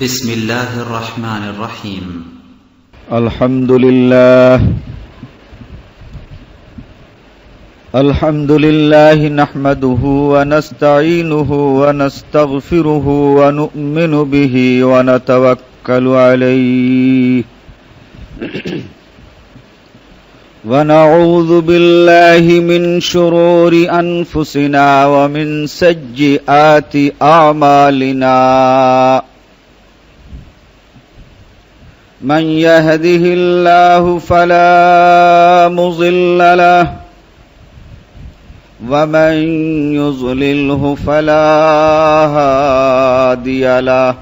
بسم الله الرحمن الرحيم. الحمد لله نحمده ونستعينه ونستغفره ونؤمن به ونتوكل عليه ونعوذ بالله من شرور أنفسنا ومن سيئات أعمالنا من يهده الله فلا مضل له ومن يضلله فلا هادي له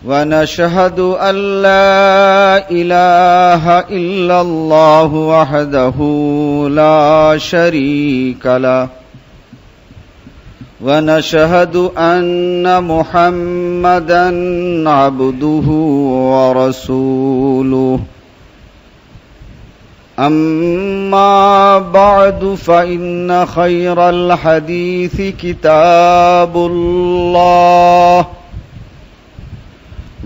ونشهد أن لا إله إلا الله وحده لا شريك له ونشهد أن محمدًا عبده ورسوله أما بعد فإن خير الحديث كتاب الله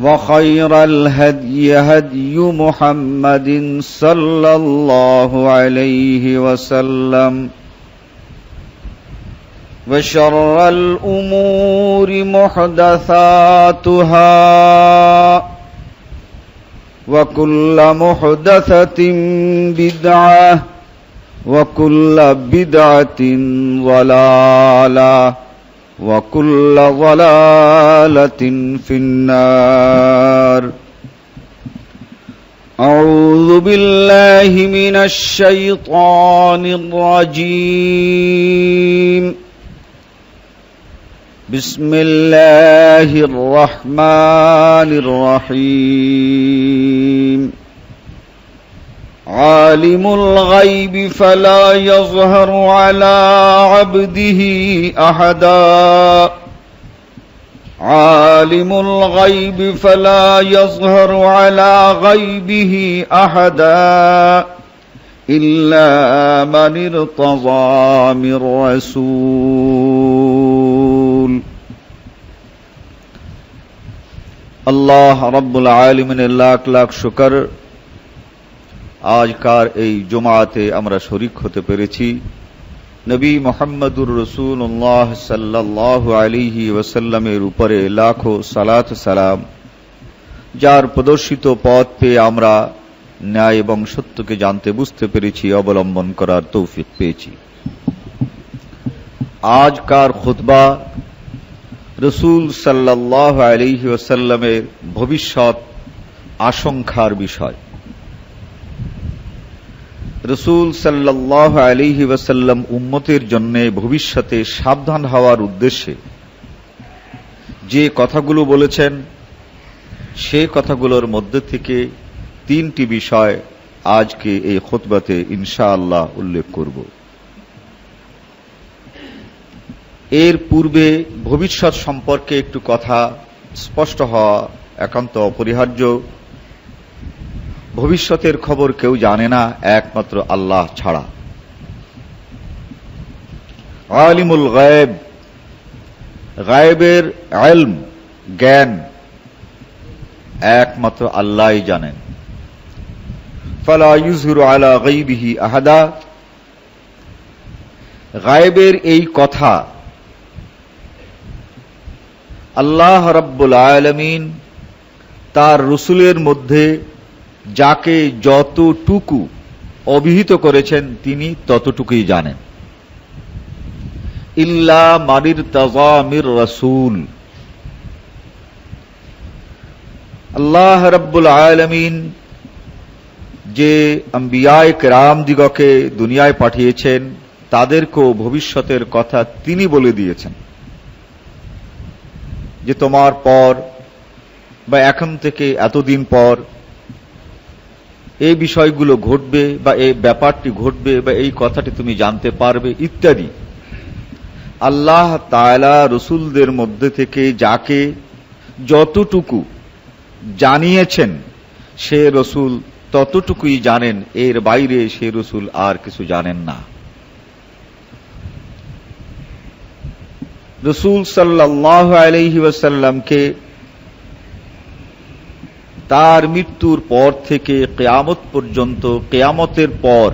وخير الهدي هدي محمد صلى الله عليه وسلم وشر الأمور محدثاتها وكل محدثة بدعة وكل بدعة ضلالة وكل ضلالة في النار. أعوذ بالله من الشيطان الرجيم. بسم الله الرحمن الرحيم. عالم الغيب فلا يظهر على عبده أحدا عالم الغيب فلا يظهر على غيبه أحدا إلا من ارتضى من رسول. আল্লাহ রাব্বুল আলামিনের লাখ লাখ শুকর, আজকার এই জুমাতে আমরা শরীক হতে পেরেছি। নবী মুহাম্মদুর রাসূলুল্লাহ সাল্লাল্লাহু আলাইহি ওয়াসাল্লামের উপরে লাখো সালাত সালাম, যার প্রদর্শিত পথ পেয়ে আমরা ন্যায় এবং সত্যকে জানতে বুঝতে পেরেছি, অবলম্বন করার তৌফিক পেয়েছি। আজকার খুতবা রাসূল সাল্লাল্লাহু আলাইহি ওয়াসাল্লামের ভবিষ্যৎ আশঙ্কার বিষয়। রাসূল সাল্লাল্লাহু আলাইহি ওয়াসাল্লাম উম্মতের জন্য ভবিষ্যতে সাবধান হওয়ার উদ্দেশ্যে যে কথাগুলো বলেছেন, সে কথাগুলোর মধ্যে থেকে তিনটি বিষয় আজকে এই খুতবাতে ইনশাআল্লাহ উল্লেখ করব। এর পূর্বে ভবিষ্যৎ সম্পর্কে একটু কথা স্পষ্ট হওয়া একান্ত অপরিহার্য। ভবিষ্যতের খবর কেউ জানে না একমাত্র আল্লাহ ছাড়া। আলিমুল গায়ব, গায়বের ইলম, জ্ঞান একমাত্র আল্লাহই জানেন। ফালা ইউযহিরু আলা গায়বিহি আহাদা, গায়বের এই কথা আল্লাহ রাব্বুল আলামিন তার রাসূলের মধ্যে যাকে যতটুকু অভিহিত করেছেন তিনি ততটুকুই জানেন। ইল্লা মানির তাজামির রাসূল, আল্লাহ রাব্বুল আলামিন যে আম্বিয়ায়ে কেরাম দিগকে দুনিয়ায় পাঠিয়েছেন তাদেরকেও ভবিষ্যতের কথা তিনি বলে দিয়েছেন যে তোমার পর বা এখন থেকে এতদিন পর এই বিষয়গুলো ঘটবে বা এই ব্যাপারটি ঘটবে বা এই কথাটি তুমি জানতে পারবে ইত্যাদি। আল্লাহ তাআলা রাসূলদের মধ্যে থেকে যাকে যতটুকু জানিয়েছেন সে রাসূল ততটুকুই জানেন, এর বাইরে সে রাসূল আর কিছু জানেন না। রাসূল সাল্লাল্লাহু আলাইহি ওয়াসাল্লামকে তার মৃত্যুর পর থেকে কিয়ামত পর্যন্ত, কিয়ামতের পর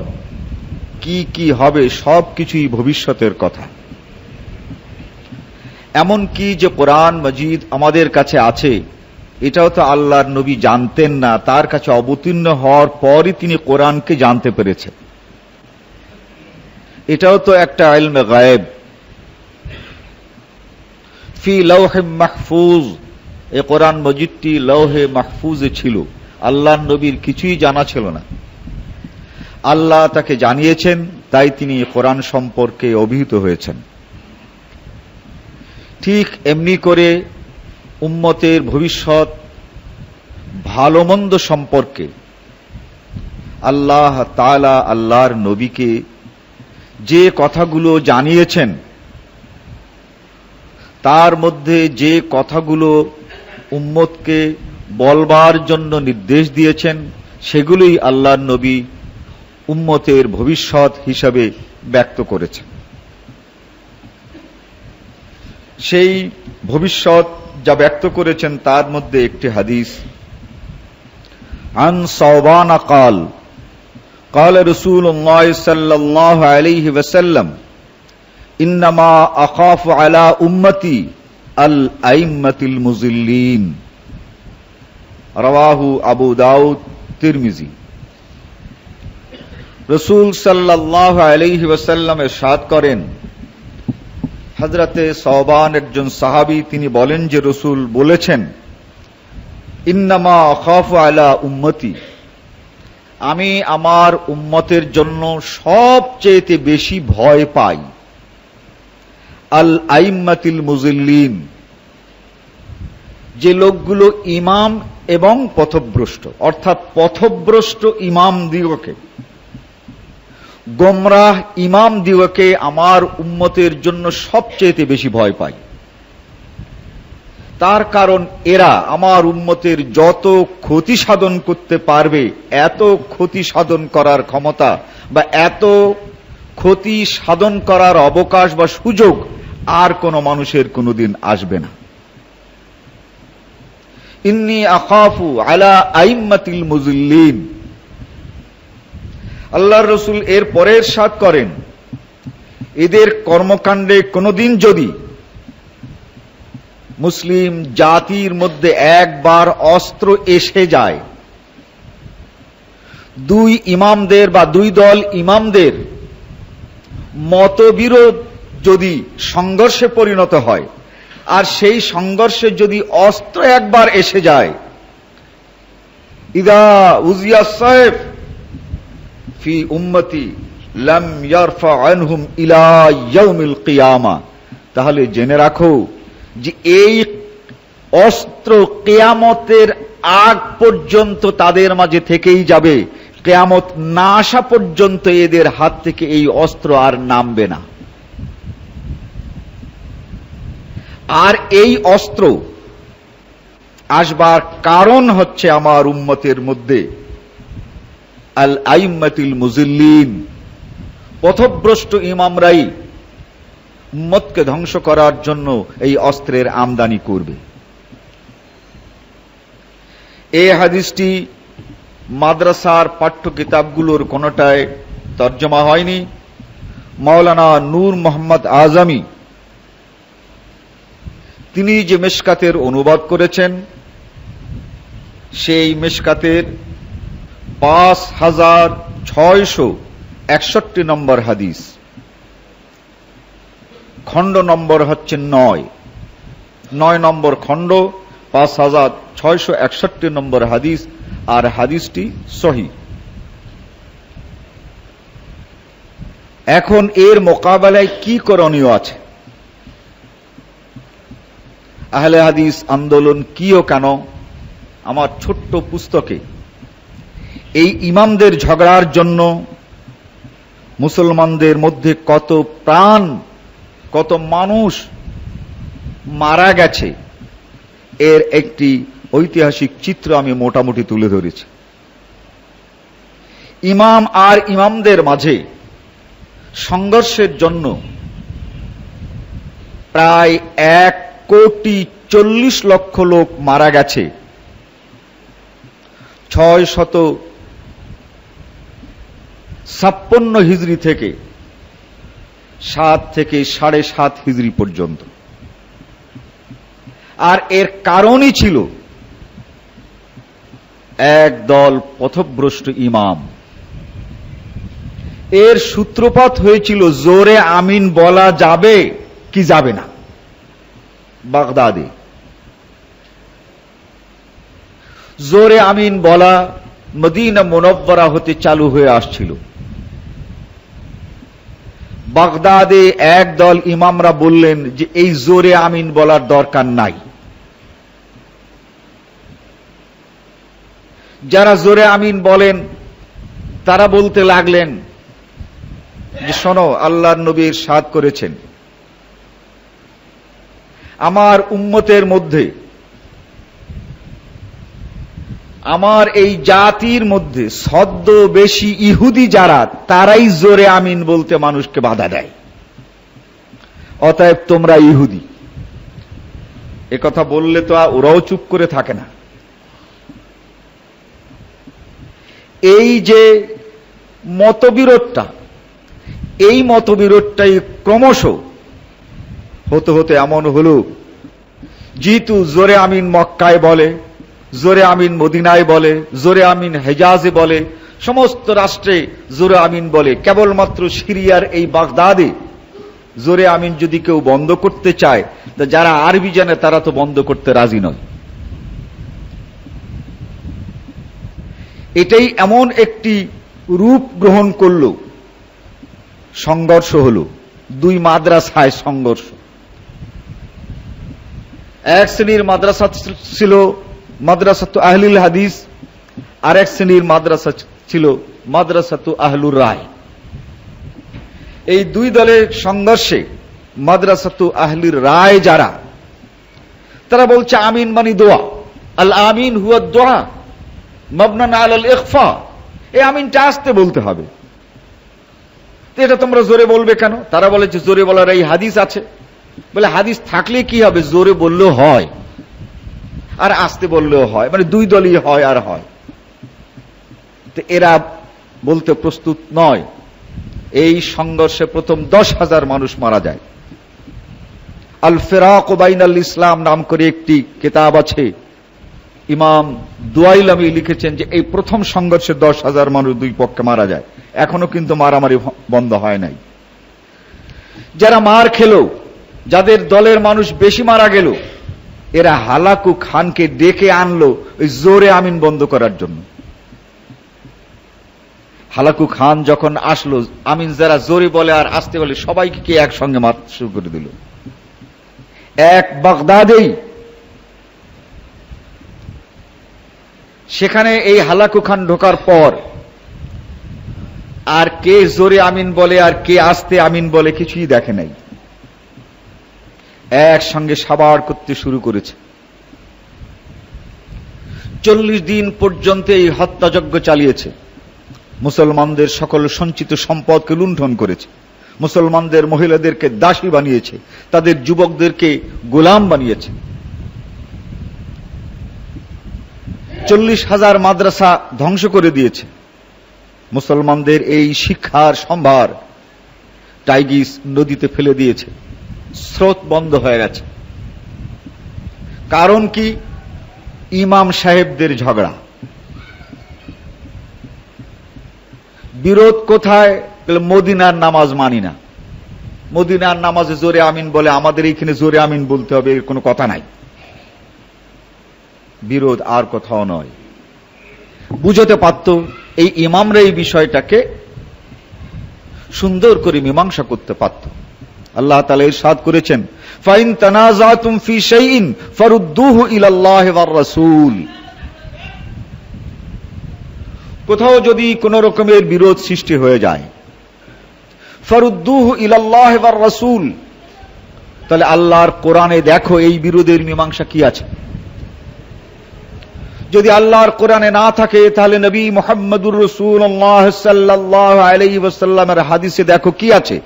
কি কি হবে সবকিছুই ভবিষ্যতের কথা। এমন কি যে কোরআন মাজিদ আমাদের কাছে আছে, এটাও তো আল্লাহর নবী জানতেন না, তার কাছে অবতীর্ণ হওয়ার পরই তিনি কোরআনকে জানতে পেরেছেন। এটাও তো একটা ইলমে গায়েব। ফি লাওহে মাহফুজ, এই কোরআন মজিদটি লৌহে মাহফুজে ছিল, আল্লাহর নবীর কিছুই জানা ছিল না। আল্লাহ তাকে জানিয়েছেন, তাই তিনি কোরআন সম্পর্কে অভিহিত হয়েছেন। ঠিক এমনি করে উম্মতের ভবিষ্যৎ ভালো মন্দ সম্পর্কে আল্লাহ তাআলা আল্লাহর নবীকে যে কথাগুলো জানিয়েছেন, তার মধ্যে যে কথাগুলো উম্মতকে বলবার জন্য নির্দেশ দিয়েছেন, সেগুলোই আল্লাহর নবী উম্মতের ভবিষ্যৎ হিসাবে ব্যক্ত করেছেন। সেই ভবিষ্যৎ যা ব্যক্ত করেছেন তার মধ্যে একটি হাদিস, আন সাওবান قال قال رسول الله صلى الله عليه وسلم انما اخاف على امتي الائمه المضلين রাওয়াহু আবু দাউদ, তিরমিজি। রাসূল সাল্লাল্লাহু আলাইহি ওয়াসাল্লাম ইরশাদ করেন, হযরতে সাওবান একজন সাহাবী, তিনি বলেন যে রাসূল বলেছেন, ইন্নামা আখাফু আলা উম্মতি, আমি আমার উম্মতের জন্য সবচেয়ে বেশি ভয় পাই আল আইম্মাতিল মুজিল্লিন, যে লোকগুলো ইমাম এবং পথভ্রষ্ট, অর্থাৎ পথভ্রষ্ট ইমাম দিগকে, গোমরাহ ইমাম দিগকে আমার উম্মতের জন্য সবচেয়ে বেশি ভয় পাই। তার কারণ এরা আমার উম্মতের যত ক্ষতি সাধন করতে পারবে, এত ক্ষতি সাধন করার ক্ষমতা বা এত ক্ষতি সাধন করার অবকাশ বা সুযোগ আর কোন মানুষের কোনদিন আসবে না। ইন্নী আখাফু আলা আইম্মাতিল মুজিল্লিন। আল্লাহর রাসূল এর পরে ইরশাদ করেন, এদের কর্মকাণ্ডে কোনদিন যদি মুসলিম জাতির মধ্যে একবার অস্ত্র এসে যায়, দুই ইমামদের বা দুই দল ইমামদের মতবিরোধ যদি সংঘর্ষে পরিণত হয়, আর সেই সংঘর্ষে যদি অস্ত্র একবার এসে যায়, ইদা উজিয়া সাইফ ফি উম্মতি লাম ইয়ারফা আনহুম ইলা ইয়াউমিল কিয়ামা, তাহলে জেনে রাখো যে এই অস্ত্র কিয়ামতের আগ পর্যন্ত তাদের মাঝে থেকেই যাবে, কিয়ামত না আসা পর্যন্ত এদের হাত থেকে এই অস্ত্র আর নামবে না। আর এই অস্ত্র আসবার কারণ হচ্ছে আমার উম্মতের মধ্যে আল আইম্মাতিল মুজিল্লিন, পথভ্রষ্ট ইমামরাই উম্মতকে ধ্বংস করার জন্য এই অস্ত্রের আমদানি করবে। এই হাদিসটি মাদ্রাসার পাঠ্য কিতাবগুলোর কোনটায় তর্জমা হয়নি। মাওলানা নূর মোহাম্মদ আজমি তিনি যে মিশকাতের অনুবাদ করেছেন, সেই মিশকাতের 5661 নম্বর হাদিস, খণ্ড নম্বর হচ্ছে 9 নম্বর খণ্ড, 5661 নম্বর হাদিস, আর হাদিসটি সহিহ। এখন এর মোকাবেলায় কি করণীয় আছে? আহলে হাদিস আন্দোলন কি ও কেন, আমার ছোট্ট পুস্তকে এই ইমামদের ঝগড়ার জন্য মুসলমানদের মধ্যে কত প্রাণ, কত মানুষ মারা গেছে, এর একটি ঐতিহাসিক চিত্র আমি মোটামুটি তুলে ধরেছি। ইমাম আর ইমামদের মাঝে সংঘর্ষের জন্য প্রায় 1,40,00,000 লোক মারা গেছে 656 হিজরি থেকে 7 থেকে 7.5 হিজরি পর্যন্ত। আর এর কারণই ছিল একদল পথভ্রষ্ট ইমাম। এর সূত্রপাত হয়েছিল জোরে আমিন বলা যাবে কি যাবে না বাগদাদে। জোরে আমিন বলা মদিনা মুনব্বরা হতে চালু হয়ে আসছিল। বাগদাদে একদল ইমামরা বললেন যে এই জোরে আমিন বলার দরকার নাই। যারা জোরে আমিন বলেন তারা বলতে লাগলেন যে শোনো, আল্লাহর নবী ইরশাদ করেছেন আমার উম্মতের মধ্যে, আমার এই জাতির মধ্যে সদ্য বেশি ইহুদি যারা, তারাই জোরে আমিন বলতে মানুষকে বাধা দেয়, অতএব তোমরা ইহুদি। এ কথা বললে তো ওরাও চুপ করে থাকে না। এই যে মতবিরোধটা, এই মতবিরোধটাই ক্রমশ হতে হতে এমন হলো, যেহেতু জোরে আমিন মক্কায় বলে, জোরে আমিন মদিনায় বলে, জোরে আমিন হেজাজে বলে, সমস্ত রাষ্ট্রে জোরে আমিন বলে, কেবলমাত্র সিরিয়ার এই বাগদাদে জোরে আমিন যদি কেউ বন্ধ করতে চায়, তা যারা আরবি জানে তারা তো বন্ধ করতে রাজি নয়। এটাই এমন একটি রূপ গ্রহণ করল, সংঘর্ষ হল, দুই মাদ্রাসায় সংঘর্ষ। এক শ্রেণীর মাদ্রাসা ছিল মাদ্রাসাতু আহলুল হাদিস, আর এক শ্রেণীর মাদ্রাসা ছিল মাদ্রাসাতু আহলুর রায়। এই দুই দলের সংঘর্ষে মাদ্রাসাতু আহলুর রায় যারা, তারা বলছে আমিন মানে দোয়া, আল আমিন হুয়া দোয়া মাবনান আলাল ইখফা, এই আমিনটা আস্তে বলতে হবে। এটা তোমরা জোরে বলবে কেন? তারা বলে যে জোরে বলার এই হাদিস আছে। বলে হাদিস থাকলে কি হবে, জোরে বললেও হয় আর আস্তে বললেও হয়, মানে দুই দলই হয় আর হয়। তো এরা বলতে প্রস্তুত নয়। এই সংঘর্ষে প্রথম 10,000 মানুষ মারা যায়। আল ফিরাক বাইনাল ইসলাম নাম করে একটি কিতাব আছে, ইমাম দুয়াইলামি লিখেছেন যে এই প্রথম সংঘর্ষে 10,000 মানুষ দুই পক্ষে মারা যায়। এখনো কিন্তু মারামারি বন্ধ হয় নাই। যারা মার খেলো, যাদের দলের মানুষ বেশি মারা গেল, এরা হালাকু খানকে ডেকে আনলো ওই জোরে আমিন বন্ধ করার জন্য। হালাকু খান যখন আসলো, আমিন যারা জোরে বলে আর আসতে বলে সবাইকে একসঙ্গে মারতে শুরু করে দিল। এক বাগদাদেই সেখানে এই হালাকু খান ঢোকার পর আর কে জোরে আমিন বলে আর কে আস্তে আমিন বলে কিছুই দেখে নাই, একসঙ্গে সাবার করতে শুরু করেছে। 40 দিন পর্যন্ত এই হত্যাযজ্ঞ চালিয়েছে। মুসলমানদের সকল সঞ্চিত সম্পদকে লুণ্ঠন করেছে, মুসলমানদের মহিলাদেরকে দাসী বানিয়েছে, তাদের যুবকদেরকে গোলাম বানিয়েছে। 40,000 মাদ্রাসা ধ্বংস করে দিয়েছে। মুসলমানদের এই শিক্ষার সম্ভার টাইগিস নদীতে ফেলে দিয়েছে, স্রোত বন্ধ হয়ে গেছে। কারণ কি? ইমাম সাহেবদের ঝগড়া। বিরোধ কোথায়? মদিনার নামাজ মানি না, মদিনার নামাজে জোরে আমিন বলে, আমাদের এইখানে জোরে আমিন বলতে হবে, এর কোনো কথা নাই। বিরোধ আর কোথাও নয়। বুঝতে পারত এই ইমামরা এই বিষয়টাকে সুন্দর করে মীমাংসা করতে পারত। আল্লাহ তাআলা ইরশাদ করেছেন, ফাইন তানাযাতুম ফি শাইইন ফারুদ্দুহু ইলাল্লাহি ওয়ার রাসূল। কোথাও যদি কোন রকমের বিরোধ সৃষ্টি হয়ে যায়, ফারুদ্দুহু ইলাল্লাহি ওয়ার রাসূল, তাহলে আল্লাহর কোরআনে দেখো এই বিরোধের মীমাংসা কি আছে। যদি আল্লাহর কোরআনে না থাকে, তাহলে নবী মুহাম্মদুর রাসূলুল্লাহ সাল্লাল্লাহু আলাইহি ওয়াসাল্লামের হাদিসে দেখো কি আছে।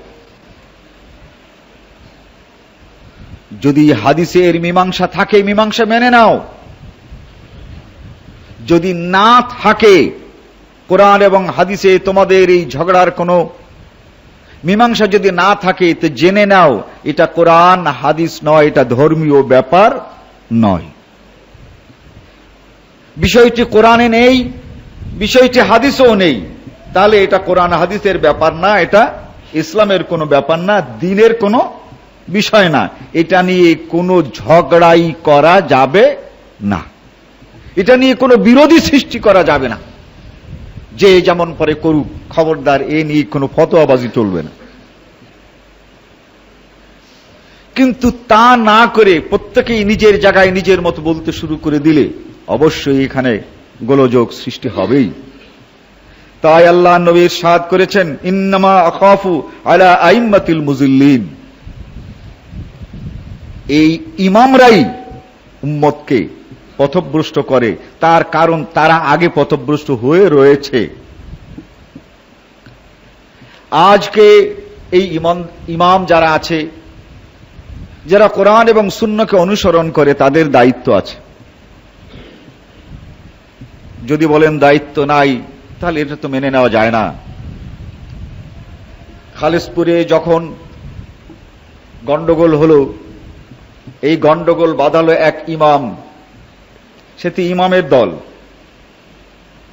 যদি হাদিসের মীমাংসা থাকে মীমাংসা মেনে নাও, যদি না থাকে কোরআন এবং হাদিসে তোমাদের এই ঝগড়ার কোনো মীমাংসা যদি না থাকে তো জেনে নাও এটা কোরআন হাদিস নয়, এটা ধর্মীয় ব্যাপার নয়। বিষয়টি কোরআনে নেই, বিষয়টি হাদিসেও নেই, তাহলে এটা কোরআন হাদিসের ব্যাপার না, এটা ইসলামের কোনো ব্যাপার না, দ্বীনের কোনো বিষয় না। এটা নিয়ে কোনো ঝগড়াই করা যাবে না, এটা নিয়ে কোনো বিরোধী সৃষ্টি করা যাবে না। যে যেমন পরে করুক, খবরদার এ নিয়ে কোনো ফতোয়াবাজি চলবে না। কিন্তু তা না করে প্রত্যেকেই নিজের জায়গায় নিজের মতো বলতে শুরু করে দিলে অবশ্যই এখানে গোলযোগ সৃষ্টি হবেই। তাই আল্লাহ নবী ইরশাদ করেছেন, ইন্নামা আখাফু আলা আইম্মাতিল মুজিল্লিন, এই ইমামরাই উম্মতকে পথভ্রষ্ট করে, তার কারণ তারা আগে পথভ্রষ্ট হয়ে রয়েছে। আজকে এই ইমাম যারা আছে, যারা কোরআন এবং সুন্নাহকে অনুসরণ করে, তাদের দায়িত্ব আছে। যদি বলেন দায়িত্ব নাই, তাহলে এটা তো মেনে নেওয়া যায় না। খালিশপুরে যখন গন্ডগোল হলো, এই গন্ডগোল বাঁধালো এক ইমাম, সেটি ইমামের দল,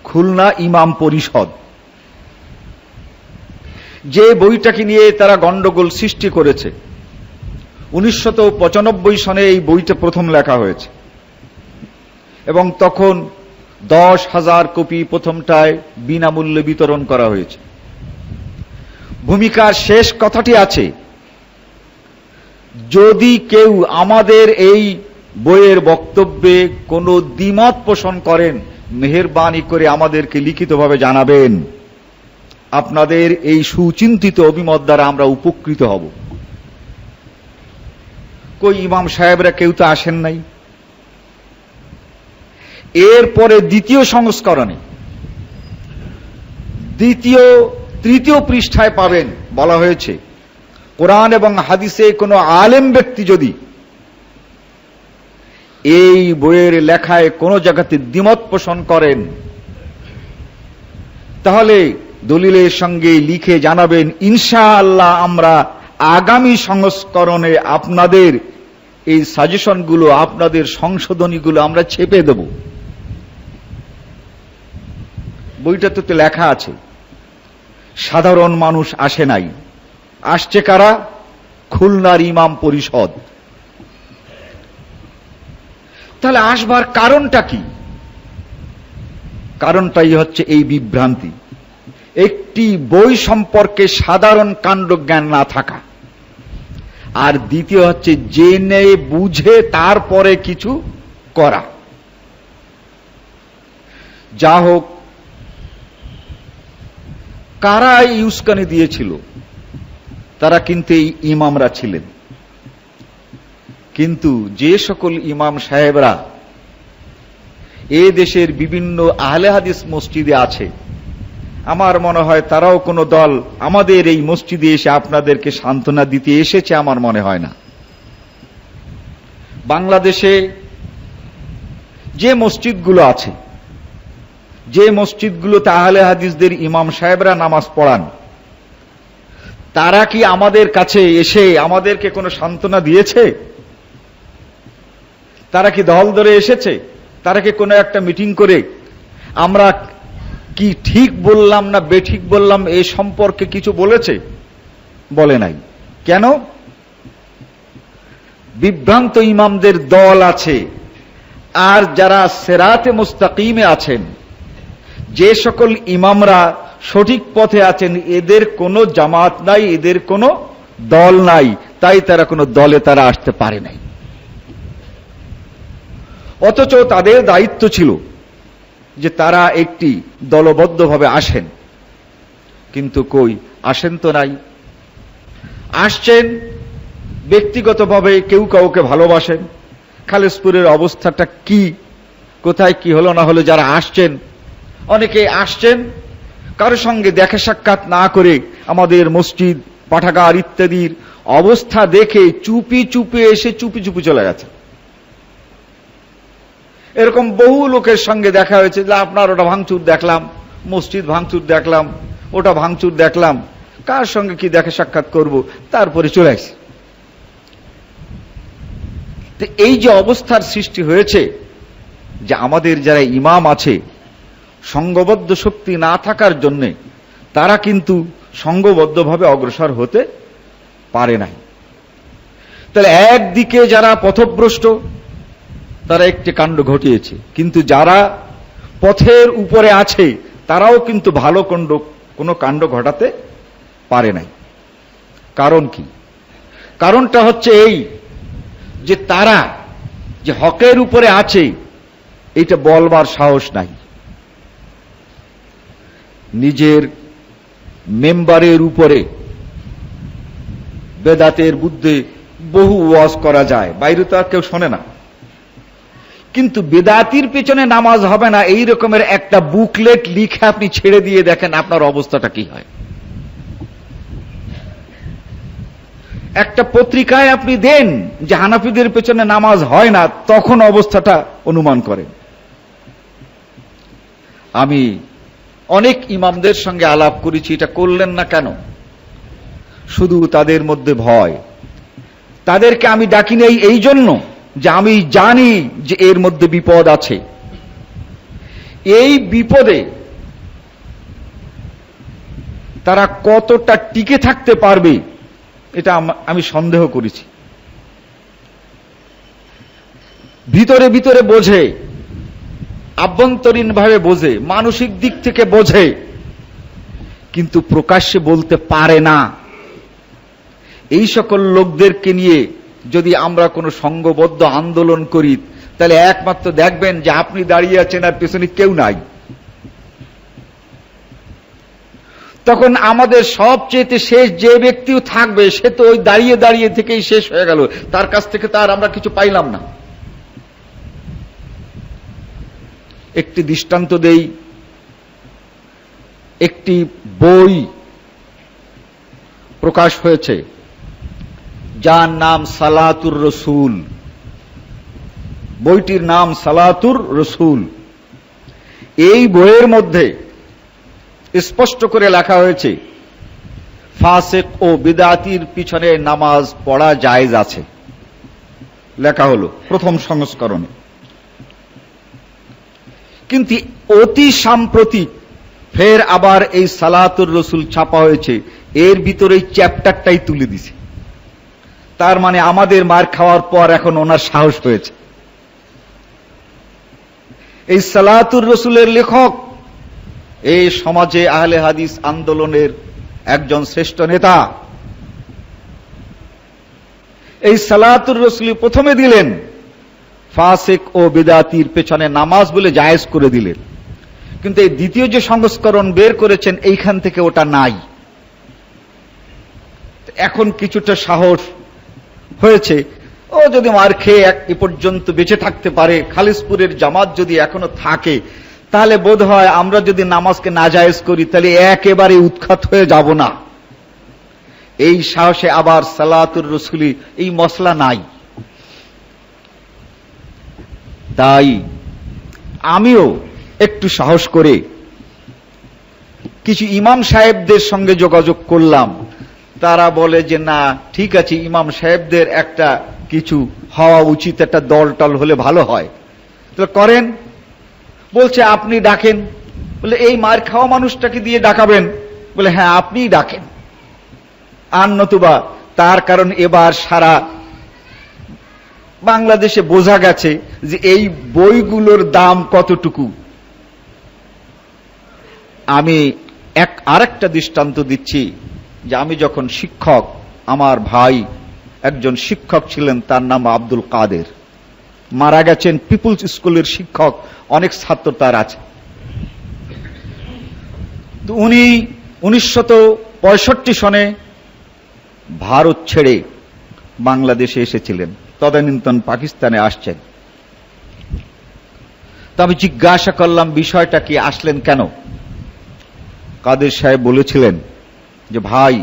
খুলনা ইমাম পরিষদ। যে বইটাকে নিয়ে তারা গন্ডগোল সৃষ্টি করেছে, 1995 সনে এই বইটা প্রথম লেখা হয়েছে এবং তখন 10,000 কপি প্রথমটায় বিনামূল্যে বিতরণ করা হয়েছে। ভূমিকার শেষ কথাটি আছে, যদি কেউ আমাদের এই বইয়ের বক্তব্যে কোনো দ্বিমত পোষণ করেন, মেহেরবানি করে আমাদেরকে লিখিতভাবে জানাবেন। আপনাদের এই সুচিন্তিত অভিমত দ্বারা আমরা উপকৃত হব। কই ইমাম সাহেবরা কেউ তো আসেন নাই। এরপরে দ্বিতীয় সংস্করণে তৃতীয় পৃষ্ঠায় পাবেন, বলা হয়েছে কোরআন এবং হাদিসে কোনো আলেম ব্যক্তি যদি এই বইয়ের লেখায় কোন জায়গাতে দ্বিমত পোষণ করেন, তাহলে দলিলের সঙ্গে লিখে জানাবেন, ইনশাআল্লাহ আমরা আগামী সংস্করণে আপনাদের এই সাজেশনগুলো, আপনাদের সংশোধনীগুলো আমরা ছেপে দেব। বইটাতে তো লেখা আছে। সাধারণ মানুষ আসে নাই, আসছে কারা? খুলনার ইমাম পরিষদ। তাহলে আসবার কারণটা কি? কারণটাই হচ্ছে এই বিভ্রান্তি, একটি বই সম্পর্কে সাধারণ কাণ্ডজ্ঞান না থাকা, আর দ্বিতীয় হচ্ছে জেনে বুঝে তারপরে কিছু করা। যা হোক, কারা এই উস্কানি দিয়েছিল? তারা কিন্তু এই ইমামরা ছিলেন। কিন্তু যে সকল ইমাম সাহেবরা এ দেশের বিভিন্ন আহলে হাদিস মসজিদে আছে, আমার মনে হয় তারাও কোনো দল আমাদের এই মসজিদে এসে আপনাদেরকে সান্ত্বনা দিতে এসেছে, আমার মনে হয় না। বাংলাদেশে যে মসজিদগুলো আছে, যে মসজিদগুলোতে আহলে হাদিসদের ইমাম সাহেবরা নামাজ পড়ান, তারা কি আমাদের কাছে এসে আমাদেরকে কোনো সান্ত্বনা দিয়েছে? তারা কি দল ধরে এসেছে? তারা কি কোনো একটা মিটিং করে আমরা কি ঠিক বললাম না বেঠিক বললাম এ সম্পর্কে কিছু বলেছে? বলে নাই। কেন? বিভ্রান্ত ইমামদের দল আছে, আর যারা সিরাতে মুস্তাকিমে আছেন, যে সকল ইমামরা সঠিক পথে আছেন, এদের কোনো জামাত নাই, এদের কোনো দল নাই, তাই তারা কোনো দলে তারা আসতে পারে নাই। অথচ তাদের দায়িত্ব ছিল যে তারা একটি দলবদ্ধভাবে আসেন, কিন্তু কই আসেন তো নাই। আসছেন ব্যক্তিগতভাবে, কেউ কাউকে ভালোবাসেন। খালিশপুরের অবস্থাটা কি, কোথায় কি হলো না হলো, যারা আসছেন অনেকে আসছেন কারোর সঙ্গে দেখা সাক্ষাৎ না করে আমাদের মসজিদ পাঠাগার ইত্যাদির অবস্থা দেখে চুপি চুপি এসে চুপি চুপি চলে গেছে। এরকম বহু লোকের সঙ্গে দেখা হয়েছে যে আপনার ওটা ভাঙচুর দেখলাম, মসজিদ ভাঙচুর দেখলাম, ওটা ভাঙচুর দেখলাম, কার সঙ্গে কি দেখা সাক্ষাৎ করব, তারপরে চলে আসি। এই যে অবস্থার সৃষ্টি হয়েছে, যে আমাদের যারা ইমাম আছে সংঘবদ্ধ শক্তি না থাকার জন্য তারা কিন্তু সংঘবদ্ধভাবে অগ্রসর হতে পারে নাই। তাহলে একদিকে যারা পথভ্রষ্ট তারা একটি কাণ্ড ঘটিয়েছে, কিন্তু যারা পথের উপরে আছে তারাও কিন্তু ভালো কোনো কাণ্ড ঘটাতে পারে নাই। কারণ কি? কারণটা হচ্ছে এই যে তারা যে হকের উপরে আছে এটা বলবার সাহস নাই। নিজের মেম্বারের উপরে বেদাতের বুদ্ধে বহু ওয়াজ করা যায়, বাইরে তো আর কেউ শোনে না, কিন্তু বেদাতির পেছনে নামাজ হবে না এই রকমের একটা বুকলেট লিখে আপনি ছেড়ে দিয়ে দেখেন আপনার অবস্থাটা কি হয়। একটা পত্রিকায় আপনি দেন যে হানাফিদের পেছনে নামাজ হয় না, তখন অবস্থাটা অনুমান করেন। আমি অনেক ইমামদের সঙ্গে আলাপ করেছি, এটা করলেন না কেন? শুধু তাদের মধ্যে ভয়। তাদেরকে আমি ডাকি নেই এই জন্য যে আমি জানি যে এর মধ্যে বিপদ আছে। এই বিপদে তারা কতটা টিকে থাকতে পারবে এটা আমি সন্দেহ করেছি। ভিতরে ভিতরে বোঝে, আভ্যন্তরীণভাবে বোঝে, মানসিক দিক থেকে বোঝে, কিন্তু প্রকাশ্যে বলতে পারে না। এই সকল লোকদেরকে নিয়ে যদি আমরা কোনো সংঘবদ্ধ আন্দোলন করি তাহলে একমাত্র দেখবেন যে আপনি দাঁড়িয়ে আছেন আর পেছনে কেউ নাই। তখন আমাদের সবচেয়ে শেষ যে ব্যক্তিও থাকবে সে তো ওই দাঁড়িয়ে দাঁড়িয়ে থেকেই শেষ হয়ে গেল, তার কাছ থেকে তার আমরা কিছু পাইলাম না। একটি দৃষ্টান্ত দেই। একটি বই প্রকাশ হয়েছে যার নাম সালাতুর রসুল। বইটির নাম সালাতুর রসুল। এই বইয়ের মধ্যে স্পষ্ট করে লেখা হয়েছে ফাসিক ও বিদআতির পিছনে নামাজ পড়া জায়েজ আছে, লেখা হলো প্রথম সংস্করণে। কিন্তু অতি সাম্প্রতিক ফের আবার এই সালাতুর রসুল ছাপা হয়েছে, এর ভিতরে চ্যাপ্টারটাই তুলে দিছে। তার মানে আমাদের মার খাওয়ার পর এখন ওনার সাহস হয়েছে। এই সালাতুর রসুলের লেখক এই সমাজে আহলে হাদিস আন্দোলনের একজন শ্রেষ্ঠ নেতা। এই সালাতুর রসুল প্রথমে দিলেন ফাসিক ও বিদআতির পেছনে নামাজ বলে জায়েজ করে দিলেন, কিন্তু এই দ্বিতীয় যে সংস্করণ বের করেছেন এইখান থেকে ওটা নাই। এখন কিছুটা সাহস হয়েছে। ও যদি মার খেয়ে এ পর্যন্ত বেঁচে থাকতে পারে, খালিশপুরের জামাত যদি এখনো থাকে, তাহলে বোধ হয় আমরা যদি নামাজকে নাজায়েজ করি তাহলে একেবারে উৎখাত হয়ে যাব না। এই সাহসে আবার সালাতুর রসুলি এই মসলা নাই। তাই আমিও একটু সাহস করে কিছু ইমাম সাহেবদের সঙ্গে যোগাযোগ করলাম। তারা বলে যে না ঠিক আছে, ইমাম সাহেবদের একটা কিছু হওয়া উচিত, একটা দল টল হলে ভালো হয়। তো করেন, বলছে আপনি ডাকেন। বলে এই মার খাওয়া মানুষটাকে দিয়ে ডাকাবেন? বলে হ্যাঁ আপনিই ডাকেন, আর নতুবা। তার কারণ এবার সারা বাংলাদেশে বোঝা গেছে যে এই বইগুলোর দাম কতটুকু। আমি আরেকটা দৃষ্টান্ত দিচ্ছি যে আমি যখন শিক্ষক, আমার ভাই একজন শিক্ষক ছিলেন, তার নাম আব্দুল কাদের, মারা গেছেন, পিপুলস স্কুলের শিক্ষক, অনেক ছাত্র তার আছে। তো উনি 1965 সনে ভারত ছেড়ে বাংলাদেশে এসেছিলেন, তদানীন্তন পাকিস্তানে আসছেন। তো আমি জিজ্ঞাসা করলাম বিষয়টা কি, আসলেন কেন? কাদের সাহেব বলেছিলেন যে ভাই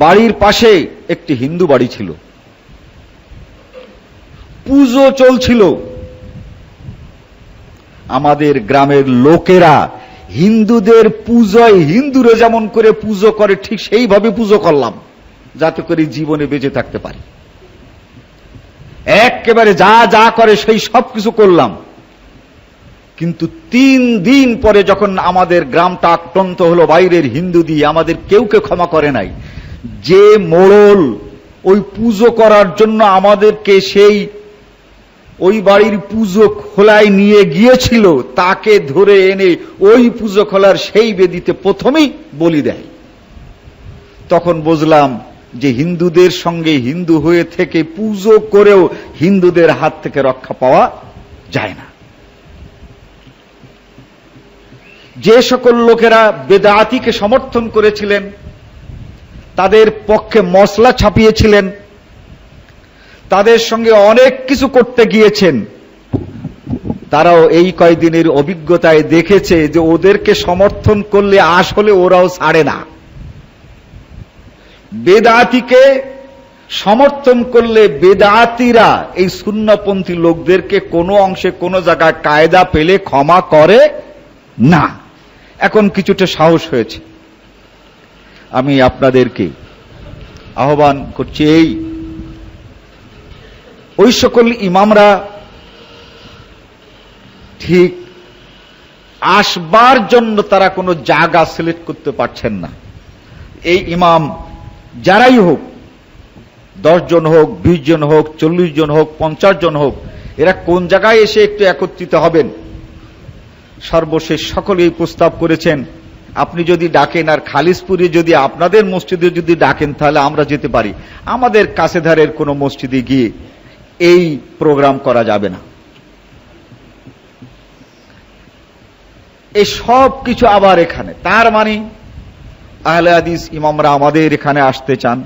বাড়ির পাশে একটি হিন্দু বাড়ি ছিল, পুজো চলছিল। আমাদের গ্রামের লোকেরা হিন্দুদের পূজায় হিন্দুরা যেমন করে পুজো করে ঠিক সেইভাবে পুজো করলাম, যাতে করে জীবনে বেঁচে থাকতে পারি। একেবারে যা যা করে সেই সব কিছু করলাম। কিন্তু 3 দিন পরে যখন আমাদের গ্রামটা আক্রান্ত হলো বাইরের হিন্দু দিয়ে, আমাদের কেউকে ক্ষমা করে নাই। যে মোড়ল ওই পুজো করার জন্য আমাদেরকে সেই ওই বাড়ির পুজো খোলায় নিয়ে গিয়েছিল, তাকে ধরে এনে ওই পুজো খোলার সেই বেদিতে প্রথমেই বলি দেয়। তখন বুঝলাম যে হিন্দুদের সঙ্গে হিন্দু হয়ে থেকে পুজো করেও হিন্দুদের হাত থেকে রক্ষা পাওয়া যায় না। যে সকল লোকেরা বেদাতিকে সমর্থন করেছিলেন, তাদের পক্ষে মশলা ছাপিয়েছিলেন, তাদের সঙ্গে অনেক কিছু করতে গিয়েছেন, তারাও এই কয়দিনের অভিজ্ঞতায় দেখেছে যে ওদেরকে সমর্থন করলে আসলে ওরাও ছাড়ে না। বেদাতিকে সমর্থন করলে বেদাতিরা এই সুন্নপন্থী লোকদেরকে কোনো অংশে কোনো জায়গায় কায়দা পেলে ক্ষমা করে না। এখন কিছুটা সাহস হয়েছে। আমি আপনাদেরকে আহ্বান করছি, ওই সকল ইমামরা ঠিক আসবার জন্য তারা কোনো জায়গা সিলেক্ট করতে পারছেন না। এই ইমাম যারাই হোক, 10 জন হোক, 20 জন হোক, 40 জন হোক, 50 জন হোক, এরা কোন জায়গায় এসে একটু একত্রিত হবেন। সর্বশেষ সকলেই প্রস্তাব করেছেন, আপনি যদি ডাকেন আর খালিশপুরে যদি আপনাদের মসজিদে যদি ডাকেন তাহলে আমরা যেতে পারি। আমাদের কাছে ধারের কোন মসজিদে গিয়ে এই প্রোগ্রাম করা যাবে না। এই সব কিছু আবার এখানে, তার মানে আহলে হাদিস ইমামরা আমাদের এখানে আসতে চান।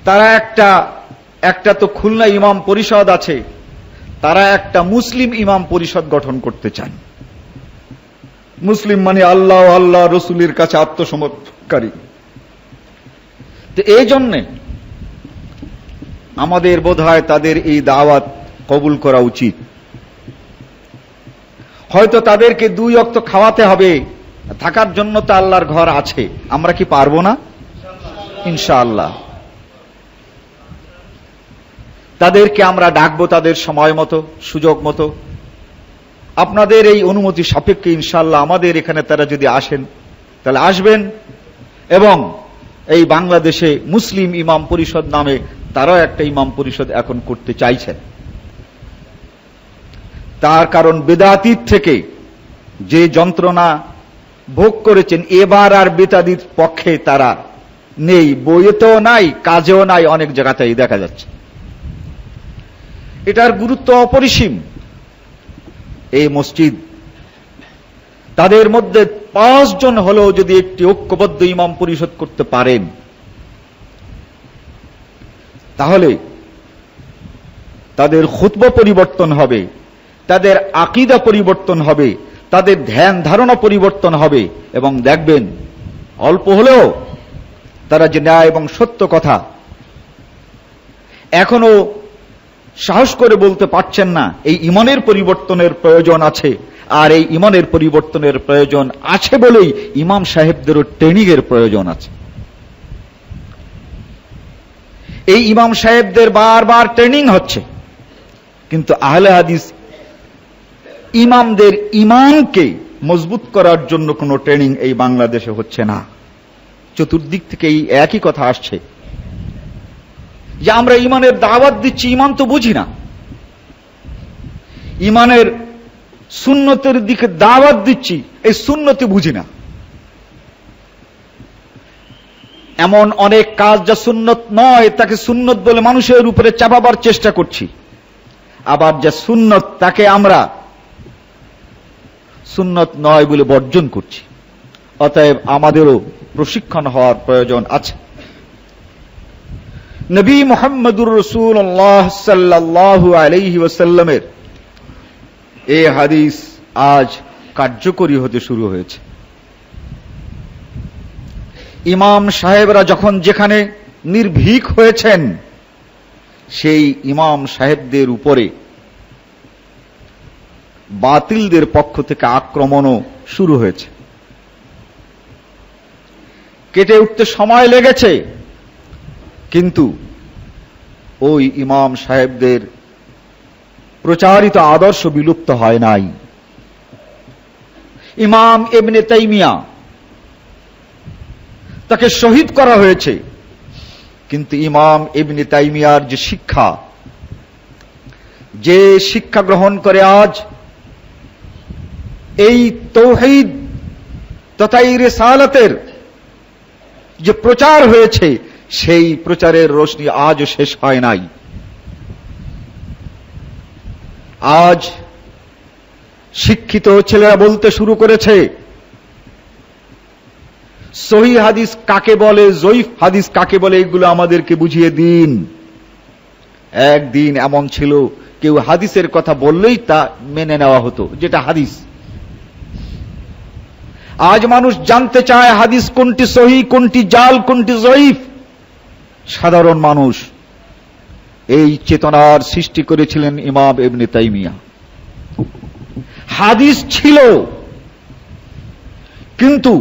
তারা একটা তো খুলনা ইমাম পরিষদ আছে, তারা একটা মুসলিম ইমাম পরিষদ গঠন করতে চান। মুসলিম মানে আল্লাহ আল্লাহ রসুলের কাছে আত্মসমর্পণকারী। তো এই জন্যে আমাদের বোধহয় তাদের এই দাওয়াত কবুল করা উচিত। হয়তো তাদেরকে 2 ওয়াক্ত খাওয়াতে হবে, থাকার জন্য তো আল্লাহর ঘর আছে। আমরা কি পারবো না? ইনশাআল্লাহ তাদেরকে আমরা ডাকবো তাদের সময় মতো, সুযোগ মতো। আপনাদের এই অনুমতি সাপেক্ষে ইনশাআল্লাহ আমাদের এখানে তারা যদি আসেন তাহলে আসবেন। এবং এই বাংলাদেশে মুসলিম ইমাম পরিষদ নামে তারাও একটা ইমাম পরিষদ এখন করতে চাইছেন। তার কারণ বেদাতীত থেকে যে যন্ত্রণা ভোগ করেছেন, এবার আর বেদাতীত পক্ষে তারা নেই, বইয়েতেও নাই, কাজেও নাই, অনেক জায়গাতেই দেখা যাচ্ছে। এটার গুরুত্ব অপরিসীম। এই মসজিদ, তাদের মধ্যে 5 জন হলেও যদি একটি ঐক্যবদ্ধ ইমাম পরিষদ করতে পারেন, তাহলে তাদের খুতবা পরিবর্তন হবে, তাদের আকীদা পরিবর্তন হবে, তাদের ধ্যান ধারণা পরিবর্তন হবে। এবং দেখবেন অল্প হলেও তারা যে ন্যায় এবং সত্য কথা এখনো সাহস করে বলতে পারছেন না, এই ঈমানের পরিবর্তনের প্রয়োজন আছে। আর এই ঈমানের পরিবর্তনের প্রয়োজন আছে বলেই ইমাম সাহেবদেরও ট্রেনিং এর প্রয়োজন আছে। এই ইমাম সাহেবদের বারবার ট্রেনিং হচ্ছে, কিন্তু আহলে হাদিস ইমামদের ঈমানকে মজবুত করার জন্য কোনো ট্রেনিং এই বাংলাদেশে হচ্ছে না। চতুর্দিক থেকে এই একই কথা আসছে যে আমরা ঈমানের দাওয়াত দিচ্ছি, ঈমান তো বুঝি না। ঈমানের সুন্নতের দিকে দাওয়াত দিচ্ছি, এই সুন্নতি বুঝি না। এমন অনেক কাজ যা সুন্নত নয় তাকে সুন্নত বলে মানুষের উপরে চাপাবার চেষ্টা করছি, আবার যা সুন্নত তাকে আমরা সুন্নত নয় বলে বর্জন করছি। অতএব আমাদেরও প্রশিক্ষণ হওয়ার প্রয়োজন আছে। নবী মুহাম্মদুর রাসূলুল্লাহ সাল্লাল্লাহু আলাইহি ওয়াসাল্লামের এই হাদিস আজ কার্যকরী হতে শুরু হয়েছে। ইমাম সাহেবরা যখন যেখানে নির্ভীক হয়েছেন, সেই ইমাম সাহেবদের উপরে বাতিলদের পক্ষ থেকে আক্রমণও শুরু হয়েছে। কেটে উঠতে সময় লেগেছে, কিন্তু ওই ইমাম সাহেবদের প্রচারিত আদর্শ বিলুপ্ত হয় নাই। ইমাম ইবনে তাইমিয়া, তাকে শহীদ করা হয়েছে, কিন্তু ইমাম ইবনে তাইমিয়ার যে শিক্ষা, যে শিক্ষা গ্রহণ করে আজ এই তাওহীদ তথা এই রিসালাতের যে প্রচার হয়েছে, সেই প্রচারের রোশনি আজও শেষ হয় নাই। আজ শিক্ষিত ছেলেরা বলতে শুরু করেছে, সহিহ হাদিস কাকে বলে, জয়ীফ হাদিস কাকে বলে, এগুলো আমাদেরকে বুঝিয়ে দিন। একদিন এমন ছিল, কেউ হাদিসের কথা বললেই তা মেনে নেওয়া হতো, যেটা হাদিস। আজ মানুষ জানতে চায় হাদিস কোনটি সহিহ, কোনটি জাল, কোনটি জয়ীফ। সাধারণ মানুষ এই চেতনার সৃষ্টি করেছিলেন ইমাম ইবনে তাইমিয়া। হাদিস ছিল, কিন্তু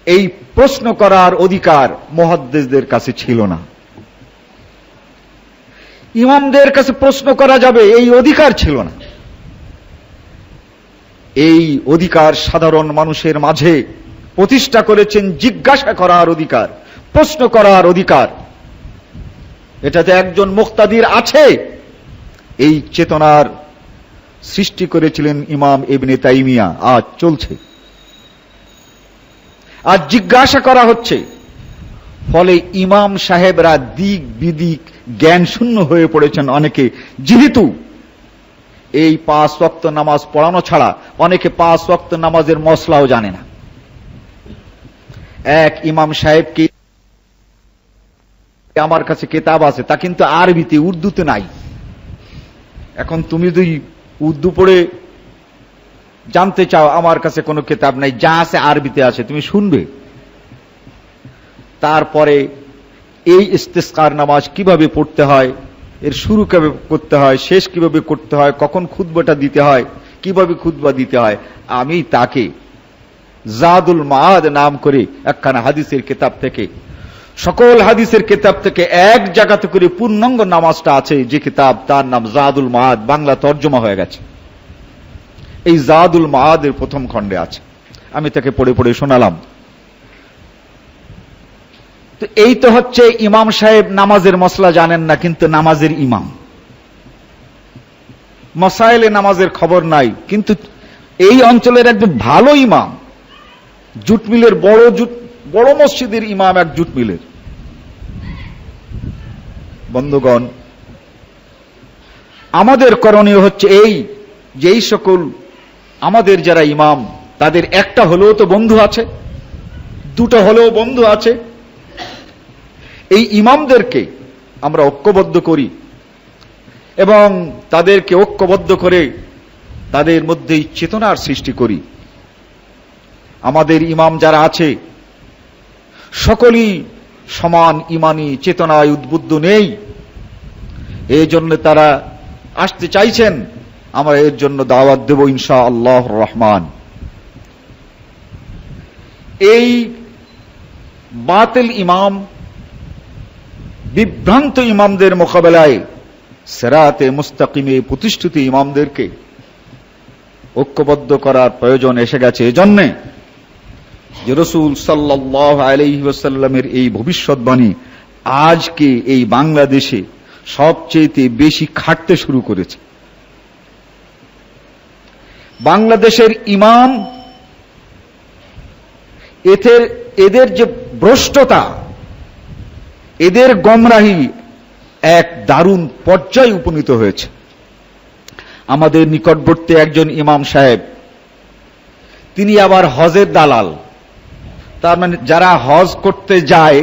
এই প্রশ্ন করার অধিকার মুহাদ্দিসদের কাছে ছিল না। ইমামদের কাছে প্রশ্ন করা যাবে এই অধিকার ছিল না। এই অধিকার সাধারণ মানুষের মাঝে প্রতিষ্ঠা করেছেন জিজ্ঞাসা করার অধিকার, প্রশ্ন করার অধিকার। এটাতে একজন মুক্তাদির আছে, এই চেতনার সৃষ্টি করেছিলেন ইমাম ইবনে তাইমিয়া। আজ চলছে, আজ জিজ্ঞাসা করা হচ্ছে। ফলে ইমাম সাহেবরা দিক বিদিক জ্ঞান শূন্য হয়ে পড়েছেন অনেকে, যেহেতু এই 5 ওয়াক্ত নামাজ পড়ানো ছাড়া অনেকে 5 ওয়াক্ত নামাজের মসলাও জানে না। এক ইমাম সাহেবকে, আমার কাছে কিতাব আছে, তা কিন্তু আরবিতে, উর্দুতে নাই। এখন তুমি যদি উর্দু পড়ে জানতে চাও, আমার কাছে কোনো কিতাব নাই, যা আছে আরবিতে আছে, তুমি শুনবে। তারপরে এই ইস্তিসকার নামাজ কিভাবে পড়তে হয়, এর শুরু কিভাবে করতে হয়, শেষ কিভাবে করতে হয়, কখন খুতবাটা দিতে হয়, কিভাবে খুতবা দিতে হয়, আমি তাকে জাদুল মাআদ নাম করে একখানা হাদিসের কিতাব থেকে, সকল হাদিসের কিতাব থেকে এক জায়গাতে করে পূর্ণাঙ্গ নামাজটা আছে, যে কিতাব তার নাম জাদুল মাআদ, বাংলা তর্জমা হয়ে গেছে। এই জাদুল মাআদের প্রথম খণ্ডে আছে, আমি তাকে পড়ে পড়ে শোনালাম। তো এই তো হচ্ছে ইমাম সাহেব নামাজের মসলা জানেন না, কিন্তু নামাজের ইমাম। মাসাইলে নামাজের খবর নাই, কিন্তু এই অঞ্চলের একজন ভালো ইমাম, জুট মিলের বড় মসজিদের ইমাম, এক জুট মিলের। বন্ধুগণ, আমাদের করণীয় হচ্ছে এই, যে এই সকল আমাদের যারা ইমাম, তাদের একটা হলেও তো বন্ধু আছে, দুটো হলেও বন্ধু আছে। এই ইমামদেরকে আমরা ঐক্যবদ্ধ করি এবং তাদেরকে ঐক্যবদ্ধ করে তাদের মধ্যেই চেতনার সৃষ্টি করি। আমাদের ইমাম যারা আছে সকলেই সমান ইমানি চেতনায় উদ্বুদ্ধ নেই, এই জন্য তারা আসতে চাইছেন। আমরা এর জন্য দাওয়াত দেব ইনশাআল্লাহ রহমান। এই বাতিল ইমাম, বিভ্রান্ত ইমামদের মোকাবেলায় সিরাতে মুস্তাকিমে প্রতিষ্ঠিত ইমামদেরকে ঐক্যবদ্ধ করার প্রয়োজন এসে গেছে। এজন্য যে রাসূল সাল্লাল্লাহু আলাইহি ওয়াসাল্লামের এই ভবিষ্যৎবাণী আজকে এই বাংলাদেশে সবচেয়ে বেশি খাটতে শুরু করেছে। বাংলাদেশের ইমাম, এদের যে ভ্রষ্টতা, এদের গমরাহি এক দারুণ পর্যায়ে উপনীত হয়েছে। আমাদের নিকটবর্তী একজন ইমাম সাহেব, তিনি আবার হজের দালাল। তার মানে যারা হজ করতে যায়,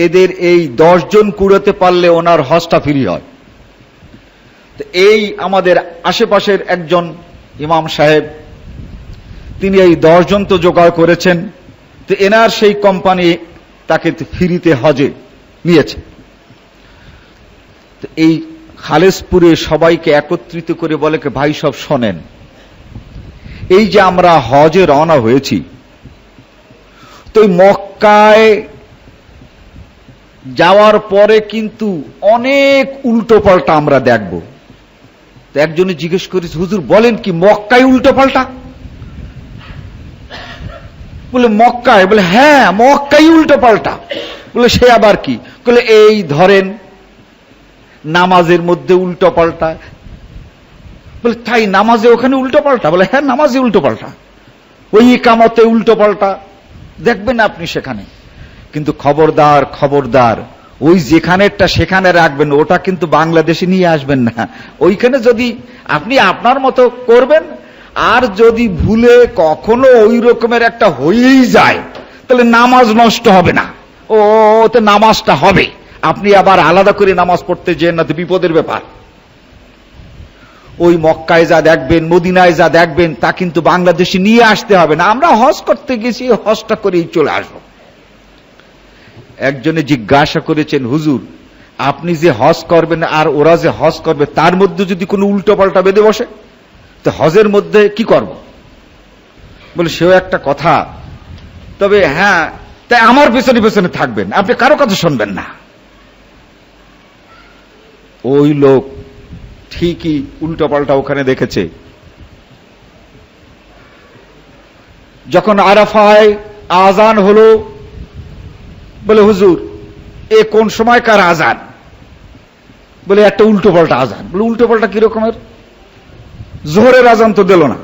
এদের এই 10 জন কুড়াতে পারলে ওনার হজটা ফ্রি হয়। তো এই আমাদের আশেপাশের একজন ইমাম সাহেব, তিনি এই 10 জন তো জোগাড় করেছেন, তো এনার সেই কোম্পানি তাকে ফ্রিতে হজে নিয়েছে। তো এই খালেসপুরে সবাইকে একত্রিত করে বলে কি, ভাই সব শোনেন, এই যে আমরা হজে রওনা হয়েছি, তো মক্কায় যাওয়ার পরে কিন্তু অনেক উল্টো পাল্টা আমরা দেখব। তো একজনে জিজ্ঞেস করেছে, হুজুর বলেন কি মক্কায় উল্টো পাল্টা? বলে মক্কায়? বলে হ্যাঁ, মক্কায় উল্টো পাল্টা। বলে সে আবার কি? বলে এই ধরেন নামাজের মধ্যে উল্টো পাল্টা। বলে তাই নামাজে ওখানে উল্টো পাল্টা? বলে হ্যাঁ, নামাজে উল্টো পাল্টা, ওই ইকামতে উল্টো পাল্টা দেখবেন আপনি সেখানে। কিন্তু খবরদার খবরদার, ওই যেখানেরটা সেখানে রাখবেন, ওটা কিন্তু বাংলাদেশে নিয়ে আসবেন না। ওইখানে যদি আপনি আপনার মতো করবেন, আর যদি ভুলে কখনো ওই রকমের একটা হয়েই যায়, তাহলে নামাজ নষ্ট হবে না, ওতে নামাজটা হবে। আপনি আবার আলাদা করে নামাজ পড়তে যেন না, তো বিপদের ব্যাপার। ওই মক্কায় যা দেখবেন, মদিনায় যা দেখবেন, তা কিন্তু বাংলাদেশে নিয়ে আসতে হবে না। আমরা হজ করতে গেছি, হজটা করেই চলে আসবো। একজনে জিজ্ঞাসা করেছেন, হুজুর আপনি যে হজ করবেন আর ওরা যে হজ করবে, তার মধ্যে যদি কোনো উল্টো পাল্টা বেঁধে বসে, তো হজের মধ্যে কি করব? বলে সেও একটা কথা, তবে হ্যাঁ, তাই আমার পেছনে পেছনে থাকবেন, আপনি কারো কথা শুনবেন না। ওই লোক ঠিকই উল্টো পাল্টা ওখানে দেখেছে। যখন আরাফায় আজান হলো, বলে হুজুর এ কোন সময়কার আজান? বলে একটা উল্টো পাল্টা আজান। বলে উল্টো পাল্টা কিরকমের? জোহরের আজান তো দিল না।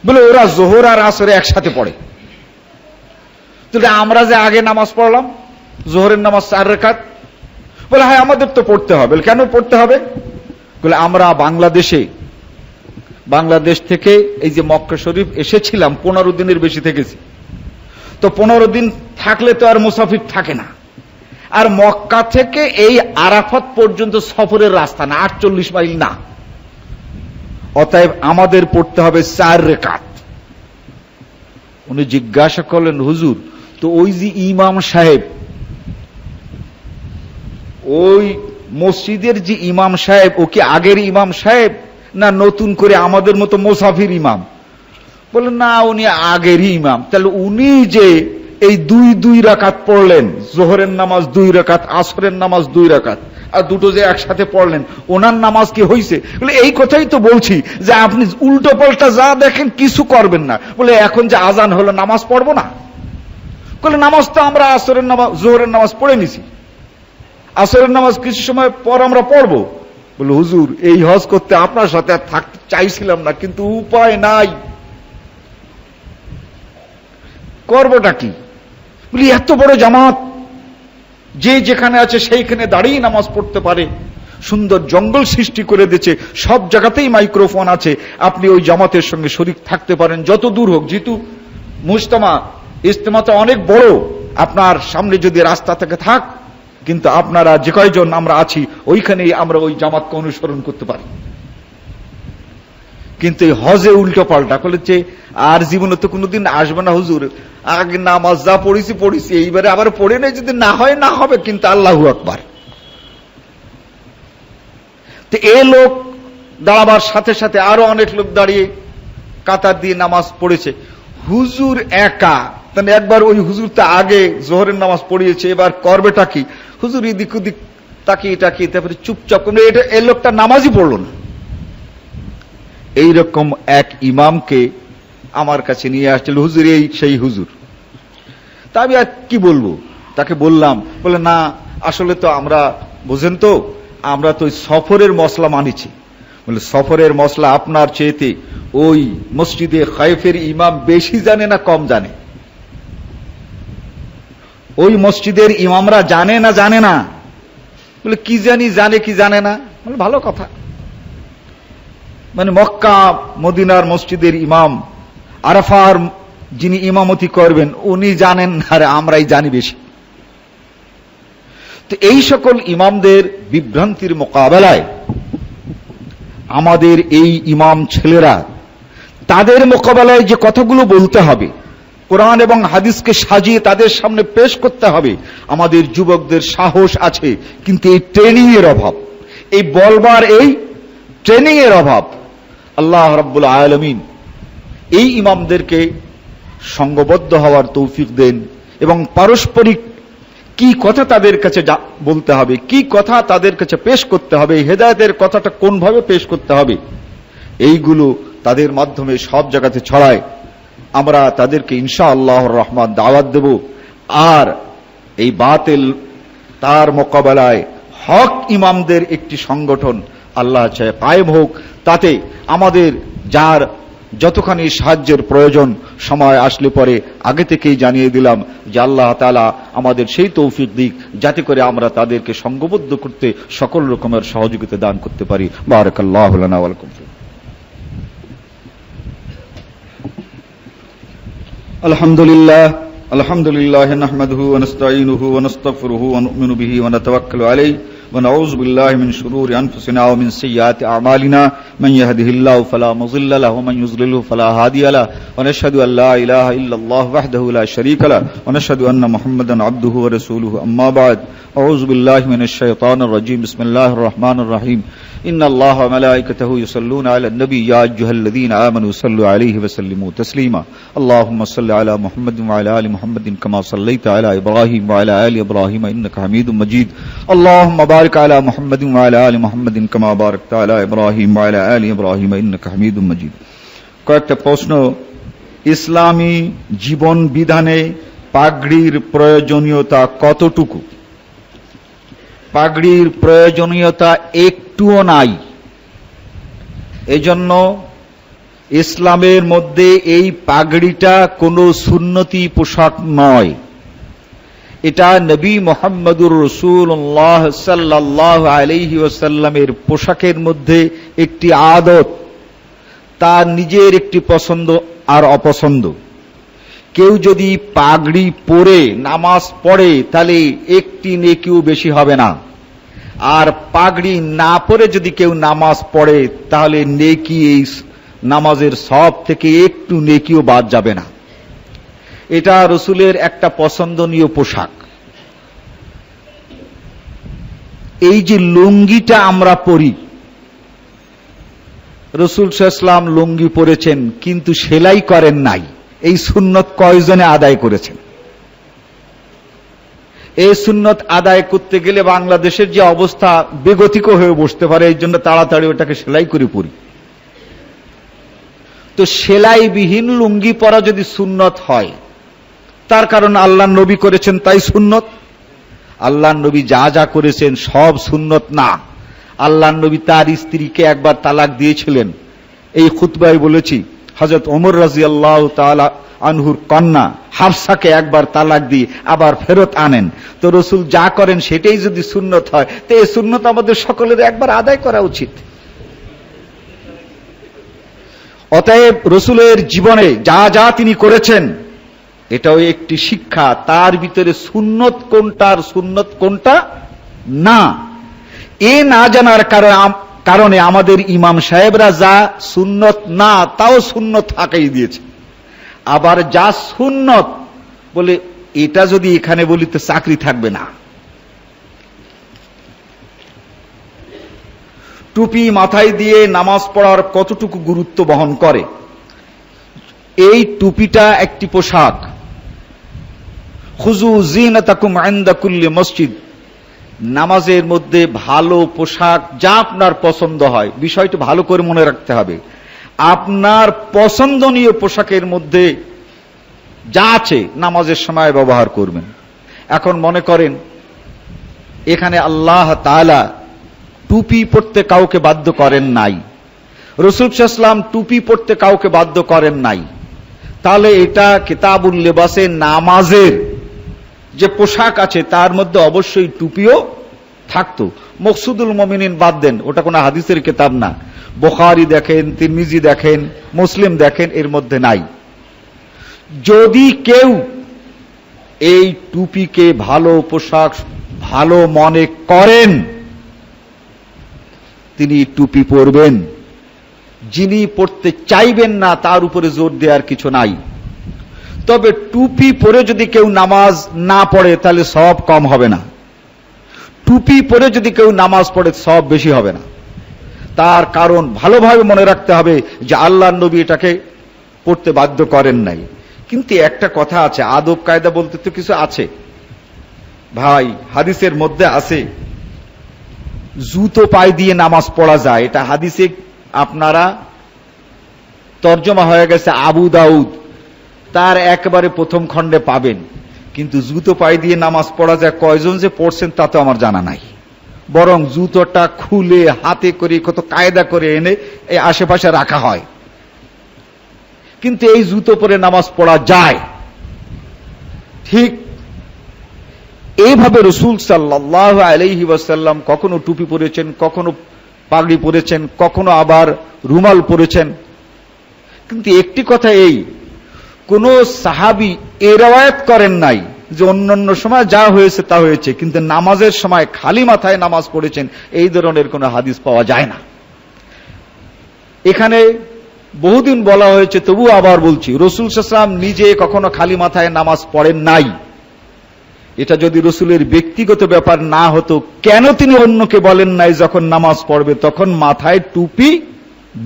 বলে ওরা জোহর আর আসরে একসাথে পড়ে, তাহলে আমরা যে আগে নামাজ পড়লাম জোহরের নামাজ 4 রাকাত, বলে হ্যাঁ আমাদের তো পড়তে হবে। কেন পড়তে হবে? বলে আমরা বাংলাদেশ থেকে এই যে মক্কা শরীফ এসেছিলাম 15 দিনের বেশি থেকেছি, তো 15 দিন থাকলে তো আর মুসাফির থাকে না। আর মক্কা থেকে এই আরাফাত পর্যন্ত সফরের রাস্তা না, 48 মাইল না, অতএব আমাদের পড়তে হবে 4 রাকাত। উনি জিজ্ঞাসা করলেন, হুজুর তো ওই যে ইমাম সাহেব, ওই মসজিদের যে ইমাম সাহেব, ও কি আগের ইমাম সাহেব না নতুন করে আমাদের মতো মুসাফির ইমাম? বলে না, উনি আগেরই ইমাম। তাহলে উনি যে এই 2 রাকাত পড়লেন, জোহরের নামাজ 2 রাকাত, আসরের নামাজ 2 রাকাত, আর দুটো যে একসাথে পড়লেন, ওনার নামাজ কি হয়েছে? বলে এই কথাই তো বলছি যে আপনি উল্টো পাল্টা যা দেখেন কিছু করবেন না। বলে এখন যে আজান হলো নামাজ পড়বো না? বলে নামাজ তো আমরা আসরের নামাজ জোহরের নামাজ পড়ে নিছি, আসরের নামাজ কিছু সময় পর আমরা পড়বো। বলে হুজুর এই হজ করতে আপনার সাথে থাকতে চাইছিলাম না, কিন্তু উপায় নাই, করবোটা কি? বলি এত বড় জামাত, যে যেখানে আছে সেইখানে দাঁড়িয়ে নামাজ পড়তে পারে, সুন্দর জঙ্গল সৃষ্টি করে দিয়েছে, সব জায়গাতেই মাইক্রোফোন আছে, আপনি ওই জামাতের সঙ্গে শরীক থাকতে পারেন যত দূর হোক, যেহেতু ইজতেমাটা অনেক বড়, আপনার সামনে যদি রাস্তা থেকে থাক, কিন্তু আপনারা যে কয়জন আমরা আছি ওইখানেই আমরা ওই জামাতকে অনুসরণ করতে পারি। কিন্তু এই হজে উল্টো পাল্টা করেছে, আর জীবনে তো কোনোদিন আসবে না হুজুর, আগে নামাজ যা পড়েছি এইবারে আবার পড়ে নেই, যদি না হয় না হবে, কিন্তু আল্লাহু আকবার। তো এ লোক দাঁড়াবার সাথে সাথে আরো অনেক লোক দাঁড়িয়ে কাতার দিয়ে নামাজ পড়েছে, হুজুর একা। তাহলে একবার ওই হুজুর তো আগে জোহরের নামাজ পড়িয়েছে, এবার করবেটা কি? হুজুর এদিক ওদিক তাকিয়ে তারপরে চুপচাপ করে, এটা এ লোকটা নামাজই পড়ল না। এইরকম এক ইমামকে আমার কাছে নিয়ে আসছিল, হুজুর এই সেই হুজুর। তা আমি আর কি বলবো, তাকে বললাম, বলে না আসলে তো আমরা, বুঝেন তো, আমরা তো সফরের মশলা মানিছি। বলে সফরের মশলা আপনার চেয়েতে ওই মসজিদে খায়েফের ইমাম বেশি জানে না কম জানে? ওই মসজিদের ইমামরা জানে না? বলে কি জানি, জানে কি জানে না? বলে ভালো কথা, মানে মক্কা মদিনার মসজিদের ইমাম, আরাফার যিনি ইমামতি করবেন উনি জানেন, আর আমরাই জানি বেশি। তো এই সকল ইমামদের বিভ্রান্তির মোকাবেলায় আমাদের এই ইমাম ছেলেরা, তাদের মোকাবেলায় যে কথাগুলো বলতে হবে, কোরআন এবং হাদিসকে সাজিয়ে তাদের সামনে পেশ করতে হবে। আমাদের যুবকদের সাহস আছে, কিন্তু এই ট্রেনিং এর অভাব, এই বলবার এই ট্রেনিং এর অভাব। আল্লাহ রাব্বুল আলামিন এই ইমামদেরকে সংঘবদ্ধ হওয়ার তৌফিক দেন এবং পারস্পরিক কি কথা তাদের কাছে বলতে হবে, কি কথা তাদের কাছে পেশ করতে হবে, হেদায়েতের কথাটা কোন ভাবে পেশ করতে হবে, এইগুলো তাদের মাধ্যমে সব জায়গাতে ছড়ায়। আমরা তাদেরকে ইনশাআল্লাহর রহমান দাওয়াত দেব। আর এই বাতিল তার মোকাবেলায় হক ইমামদের একটি সংগঠন আল্লাহ চায় কায়েম হোক। তাতে আমাদের যার যতখানি সাহায্যের প্রয়োজন সময় আসলে পরে আগে থেকেই জানিয়ে দিলাম যে আল্লাহ তাআলা আমাদের সেই তৌফিক দিক যাতে করে আমরা তাদেরকে সংঘবদ্ধ করতে সকল রকমের সহযোগিতা দান করতে পারি। বারাকাল্লাহু লানা ওয়া লাকুম। আলহামদুলিল্লাহ নাহমাদুহু ওয়া নাস্তাঈনুহু ওয়া নাস্তাগফিরুহু ওয়া নু'মিনু বিহি ওয়া নাতাওয়াক্কালু আলাইহি ওয়া নাউযু বিল্লাহি মিন শুরুরি আনফুসিনা ওয়া মিন সাইয়্যাতি আ'মালিনা মান ইয়াহদিহিল্লাহু ফালা মুযিল্লা লাহু ওয়া মান ইউযলিলহু ফালা হাদিয়া লাহু ওয়া নাশহাদু আন লা ইলাহা ইল্লাল্লাহু ওয়াহদাহু লা শারীকা লাহু ওয়া নাশহাদু আন্না মুহাম্মাদান আবদুহু ওয়া রাসূলুহু আম্মা বা'দ। আউযু বিল্লাহি মিনাশ শাইতানির রাজীম। বিসমিল্লাহির রহমানির রহিম। ইন্নাল্লাহা ওয়া মালায়েকাতাহু ইউসাল্লুনা আলান নবী ইয়া আইয়ুহাল্লাযীনা আমানু সাল্লু আলাইহি ওয়া সাল্লিমু তাসলিমা। আল্লাহুম্মা সাল্লি আলা মুহাম্মাদিন ওয়া আলা আলি মুহাম্মাদিন কামা সাল্লাইতা আলা ইব্রাহিম ওয়া আলা আলি ইব্রাহিম ইন্নাকা হামিদুম মাজিদ। আল্লাহুম্মা বারিক আলা মুহাম্মাদিন ওয়া আলা আলি মুহাম্মাদিন কামা বারাকতা আলা ইব্রাহিম ওয়া আলা আলি ইব্রাহিম ইন্নাকা হামিদুম মাজিদ। কয়েকটা প্রশ্ন। ইসলামী জীবন বিধানে পাগড়ির প্রয়োজনীয়তা কতটুকু? পাগড়ির প্রয়োজনীয়তা একটুও নাই। এজন্য ইসলামের মধ্যে এই পাগড়িটা কোনো সুন্নতি পোশাক নয়। এটা নবী মুহাম্মদুর রাসূলুল্লাহ সাল্লাল্লাহু আলাইহি ওয়াসাল্লামের পোশাকের মধ্যে একটি আদত, তার নিজের একটি পছন্দ আর অপছন্দ। কেউ যদি পাগড়ি পরে নামাজ পড়ে তাহলে একটি নেকিও বেশি হবে না, আর পাগড়ি না পরে যদি কেউ নামাজ পড়ে তাহলে নেকি এই নামাজের সব থেকে একটু নেকিও বাদ যাবে না। এটা রাসূলের একটা পছন্দনীয় পোশাক। এই যে লুঙ্গিটা আমরা পরি, রাসূল সাল্লাল্লাহু আলাইহি ওয়াসাল্লাম লুঙ্গি পরেছেন কিন্তু সেলাই করেন নাই। এই সুন্নত কয়জনে আদায় করেছেন? এই সুন্নত আদায় করতে গেলে বাংলাদেশের যে অবস্থা বেগতিক হয়ে বসতে পারে, এই জন্য তাড়াতাড়ি ওটাকে সেলাই করে পরি। তো সেলাইবিহীন লুঙ্গি পরা যদি সুন্নত হয়, তার কারণ আল্লাহ নবী করেছেন তাই সুন্নত। আল্লাহ নবী যা যা করেছেন সব সুন্নত না। আল্লাহ নবী তার স্ত্রীকে একবার তালাক দিয়েছিলেন, এই খুতবায় বলেছি। হযরত ওমর রাদিয়াল্লাহু তাআলা আনহুর কন্যা হাফসাকে একবার তালাক দিয়ে আবার ফেরত আনেন। তো রাসূল যা করেন সেটাই যদি সুন্নত হয়, তো এই সুন্নত আমাদের সকলের একবার আদায় করা উচিত। অতএব রাসূলের জীবনে যা যা তিনি করেছেন এটাও একটি শিক্ষা। তার ভিতরে সুন্নত কোনটা আর সুন্নত কোনটা না, এ না জানার কারণে আমাদের ইমাম সাহেবরা যা সুন্নত না তাও সুন্নত থাকাই দিয়েছে। আবার যা সুন্নত বলে এটা যদি এখানে বলি তো চাকরি থাকবে না। টুপি মাথায় দিয়ে নামাজ পড়ার কতটুকু গুরুত্ব বহন করে? এই টুপিটা একটি পোশাক। খুযু যিনাতাকুম ইনদা কুল্লি মসজিদ। নামাজের মধ্যে ভালো পোশাক যা আপনার পছন্দ হয়, বিষয়টা ভালো করে মনে রাখতে হবে। আপনার পছন্দনীয় পোশাকের মধ্যে যা আছে নামাজের সময় ব্যবহার করবেন। এখন মনে করেন এখানে আল্লাহ তাআলা টুপি পরতে কাউকে বাধ্য করেন নাই, রাসূল সাল্লাল্লাহু আলাইহি ওয়াসাল্লাম টুপি পরতে কাউকে বাধ্য করেন নাই, তাহলে এটা কিতাবুল লিবাসে নামাজের যে পোশাক আছে তার মধ্যে অবশ্যই টুপিও থাকতো। মকসুদুল মুমিনিন বাদ দেন, ওটা কোনো হাদিসের কিতাব না। বুখারী দেখেন, তিরমিজি দেখেন, মুসলিম দেখেন, এর মধ্যে নাই। যদি কেউ এই টুপিকে ভালো পোশাক ভালো মনে করেন তিনি টুপি পরবেন। যিনি পড়তে চাইবেন না তার উপরে জোর দেওয়ার কিছু নাই। তবে টুপি পরে যদি কেউ নামাজ না পড়ে তাহলে সওয়াব কম হবে না, টুপি পরে যদি কেউ নামাজ পড়ে সওয়াব বেশি হবে না। তার কারণ ভালোভাবে মনে রাখতে হবে যে আল্লাহর নবী এটাকে পড়তে বাধ্য করেন নাই। কিন্তু একটা কথা আছে, আদব কায়দা বলতে তো কিছু আছে ভাই। হাদিসের মধ্যে আছে জুতো পায়ে দিয়ে নামাজ পড়া যায়, এটা হাদিসে আপনারা তর্জমা হয়ে গেছে আবু দাউদ, তার একেবারে প্রথম খণ্ডে পাবেন। কিন্তু জুতো পায়ে দিয়ে নামাজ পড়া যায়, কয়জন যে পড়ছেন তা তো আমার জানা নাই। বরং জুতোটা খুলে হাতে করে কত কায়দা করে এনে এই আশেপাশে রাখা হয়, কিন্তু এই জুতো পরে নামাজ পড়া যায়। ঠিক এইভাবে রাসূল সাল্লাল্লাহু আলাইহি ওয়াসাল্লাম কখনো টুপি পরেছেন, কখনো পাগড়ি পরেছেন, কখনো আবার রুমাল পরেছেন। কিন্তু একটি কথা, এই কোন সাহাবী এ রওয়ায়াত করেন নাই যে অন্যান্য সময় যা হয়েছে তা হয়েছে, কিন্তু নামাজের সময় খালি মাথায় নামাজ পড়েছেন, এই ধরনের কোন হাদিস পাওয়া যায় না। এখানে বহুদিন বলা হয়েছে, তবু আবার বলছি, রাসূল সাল্লাল্লাহু আলাইহি ওয়াসাল্লাম নিজে কখনো খালি মাথায় নামাজ পড়েন নাই। এটা যদি রাসূলের ব্যক্তিগত ব্যাপার না হতো, কেন তিনি অন্যকে বলেন নাই যখন নামাজ পড়বে তখন মাথায় টুপি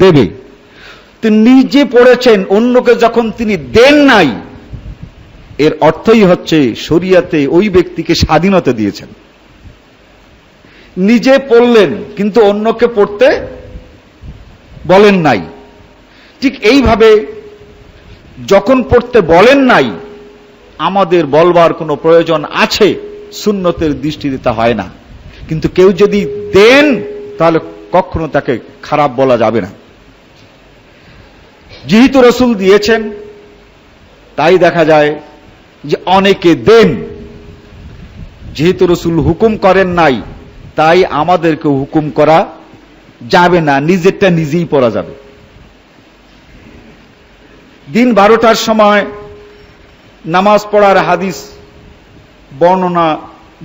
দেবে? তিনি নিজে পড়েছেন, অন্যকে যখন তিনি দেন নাই, এর অর্থই হচ্ছে শরীয়তে ওই ব্যক্তিকে স্বাধীনতা দিয়েছেন। নিজে পড়লেন কিন্তু অন্যকে পড়তে বলেন নাই। ঠিক এইভাবে যখন পড়তে বলেন নাই, আমাদের বলবার কোনো প্রয়োজন আছে, সুন্নতের দৃষ্টিতে তা হয় না। কিন্তু কেউ যদি দেন তাহলে কখনো তাকে খারাপ বলা যাবে না। যেহেতু রাসূল দিয়েছেন, তাই দেখা যায় যে অনেকে দেন। যেহেতু রাসূল হুকুম করেন নাই, তাই আমাদেরকে হুকুম করা যাবে না, নিজেরটা নিজেই পড়া যাবে। দিন 12টার সময় নামাজ পড়ার হাদিস বর্ণনা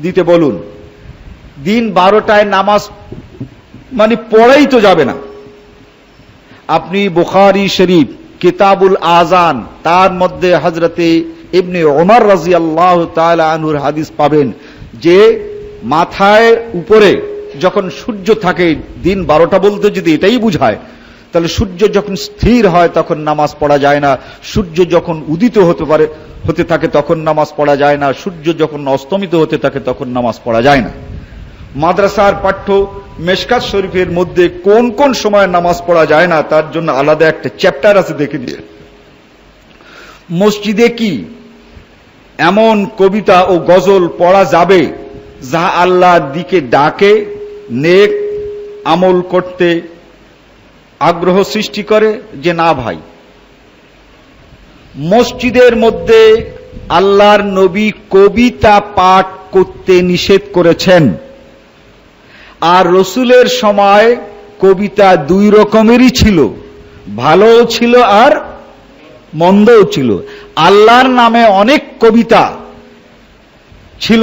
দিতে বলুন। দিন 12টায় নামাজ মানে পড়াই তো যাবে না। আপনি বুখারী শরীফ কিতাবুল আযান, তার মধ্যে হযরতে ইবনে ওমর রাদিয়াল্লাহু তাআলা আনহুর হাদিস পাবেন যে মাথায় উপরে যখন সূর্য থাকে, দিন 12টা বলতে যদি এটাই বুঝায়, তাহলে সূর্য যখন স্থির হয় তখন নামাজ পড়া যায় না, সূর্য যখন উদিত হতে থাকে তখন নামাজ পড়া যায় না, সূর্য যখন অস্তমিত হতে থাকে তখন নামাজ পড়া যায় না। মাদ্রাসার পাঠ্য মেশকাত শরীফের মধ্যে কোন কোন সময় নামাজ পড়া যায় না তার জন্য আলাদা একটা চ্যাপ্টার আছে, দেখে দিয়ে। মসজিদে কি এমন কবিতা ও গজল পড়া যাবে যা আল্লাহর দিকে ডাকে, নেক আমল করতে আগ্রহ সৃষ্টি করে? যে না ভাই, মসজিদের মধ্যে আল্লাহর নবী কবিতা পাঠ করতে নিষেধ করেছেন। আর রাসূলের সময় কবিতা দুই রকমেরই ছিল, ভালোও ছিল আর মন্দও ছিল। আল্লাহর নামে অনেক কবিতা ছিল,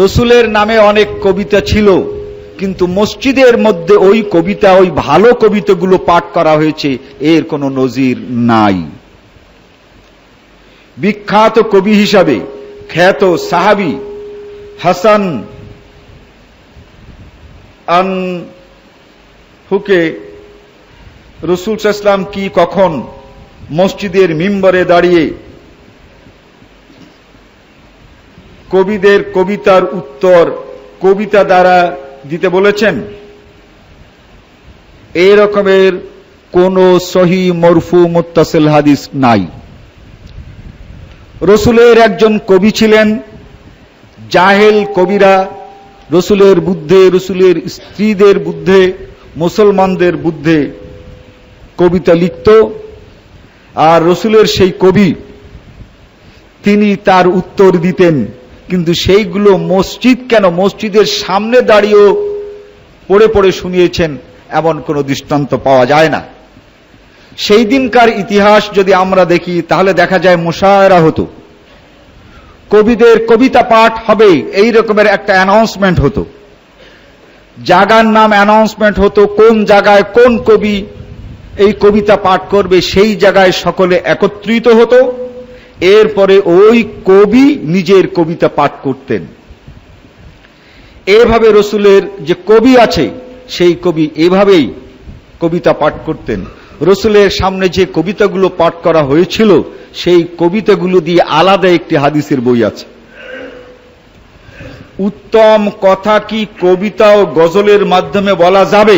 রাসূলের নামে অনেক কবিতা ছিল, কিন্তু মসজিদের মধ্যে ওই কবিতা, ওই ভালো কবিতাগুলো পাঠ করা হয়েছে, এর কোনো নজির নাই। বিখ্যাত কবি হিসাবে খ্যাত সাহাবী হাসান আনহুকে রাসূল সাল্লাল্লাহু আলাইহি ওয়াসাল্লাম কি কখন মসজিদের মিম্বরে দাঁড়িয়ে কবিদের কবিতার উত্তর কবিতা দ্বারা দিতে বলেছেন? এই রকমের কোন সহিহ মরফু মুত্তাসিল হাদিস নাই। রাসূলের একজন কবি ছিলেন, জাহেল কবিরা রাসূলের বুদ্ধে, রাসূলের স্ত্রীদের বুদ্ধে, মুসলমানদের বুদ্ধে কবিতা লিখত। আর রাসূলের সেই কবি তিনি তার উত্তর দিতেন, কিন্তু সেইগুলো মসজিদ কেন, মসজিদের সামনে দাঁড়িয়েও পড়ে পড়ে শুনিয়েছেন এমন কোন দৃষ্টান্ত পাওয়া যায় না। সেই দিনকার ইতিহাস যদি আমরা দেখি তাহলে দেখা যায় মুশায়রা হতো, কবিদের কবিতা পাঠ হবে এই রকমের একটা অ্যানাউন্সমেন্ট হতো, জায়গার নাম অ্যানাউন্সমেন্ট হতো, কোন জায়গায় কোন কবি এই কবিতা পাঠ করবে সেই জায়গায় সকলে একত্রিত হতো এরপরে ওই কবি নিজের কবিতা পাঠ করতেন। এভাবে রসুলের যে কবি আছে সেই কবি এভাবেই কবিতা পাঠ করতেন। রসুলের সামনে যে কবিতাগুলো পাঠ করা হয়েছিল সেই কবিতাগুলো দিয়ে আলাদা একটি হাদিসের বই আছে। উত্তম কথা কি কবিতা ও গজলের মাধ্যমে বলা যাবে?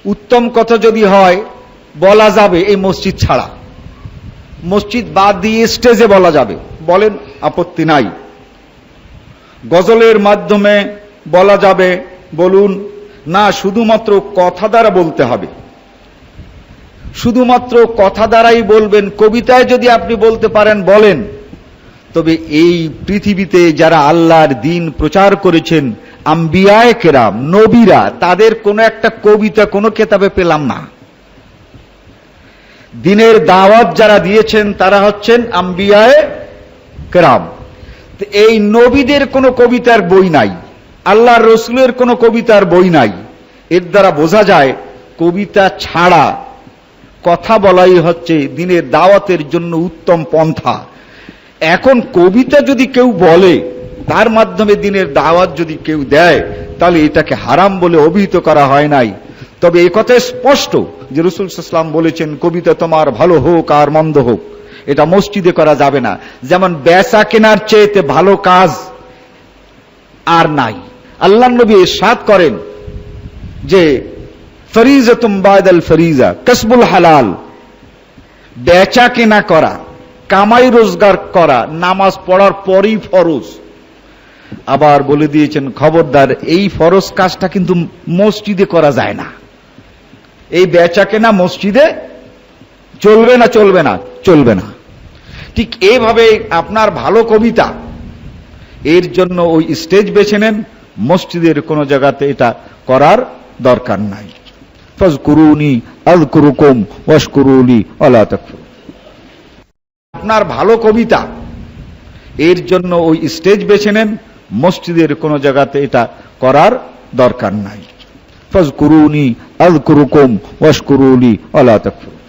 উত্তম কথা যদি হয় বলা যাবে এই মসজিদ ছাড়া, মসজিদ বাদ দিয়ে স্টেজে বলা যাবে, বলেন, আপত্তি নাই। গজলের মাধ্যমে বলা যাবে, বলুন। না, শুধুমাত্র কথা দ্বারা বলতে হবে, শুধুমাত্র কথা দ্বারাই বলবেন। কবিতায় যদি আপনি বলতে পারেন বলেন। তবে এই পৃথিবীতে যারা আল্লাহর দ্বীন প্রচার করেছেন, আম্বিয়ায়ে কেরাম, নবীরা, তাদের কোন একটা কবিতা কোন কেতাবে পেলাম না। দ্বীনের দাওয়াত যারা দিয়েছেন তারা হচ্ছেন আম্বিয়ায়ে কেরাম। এই নবীদের কোন কবিতার বই নাই, আল্লাহর রসুলের কোন কবিতার বই নাই। এর দ্বারা বোঝা যায় কবিতা ছাড়া কথা বলাই হচ্ছে দ্বীনের দাওয়াতের জন্য উত্তম পন্থা। এখন কবিতা যদি কেউ বলে, তার মাধ্যমে দ্বীনের দাওয়াত যদি কেউ দেয়, তাহলে এটাকে হারাম বলে অভিহিত করা হয় নাই। তবে এই কথা স্পষ্ট যে রাসূল সাল্লাল্লাহু আলাইহি ওয়াসাল্লাম বলেছেন, কবিতা তোমার ভালো হোক আর মন্দ হোক, এটা মসজিদে করা যাবে না। যেমন বেচা কেনার চেয়েতে ভালো কাজ আর নাই। আল্লাহর নবী ইরশাদ করেন যে ফরিজাতুম বাদাল ফরিজা কাসবুল হালাল, বেচা কেনা করা, কামাই রোজগার করা নামাজ পড়ার পরই ফরজ। আবার বলে দিয়েছেন, খবরদার এই ফরজ কাজটা কিন্তু মসজিদে করা যায় না। এই বেচা কেনা মসজিদে চলবে না, চলবে না, চলবে না। ঠিক এইভাবে আপনার ভালো কবিতা, এর জন্য ওই স্টেজ বেছে নেন, মসজিদের কোন জায়গাতে এটা করার দরকার নাই। ফাজকুরুনি আযকুরুকুম ওয়াশকুরুলি ওয়ালা তাকফুরুন। আপনার ভালো কবিতা, এর জন্য ওই স্টেজ বেছে নেন, মসজিদের কোন জায়গাতে এটা করার দরকার নাই। ফাজকুরুনি আযকুরুকুম ওয়াশকুরুলি ওয়ালা তাকফুরুন।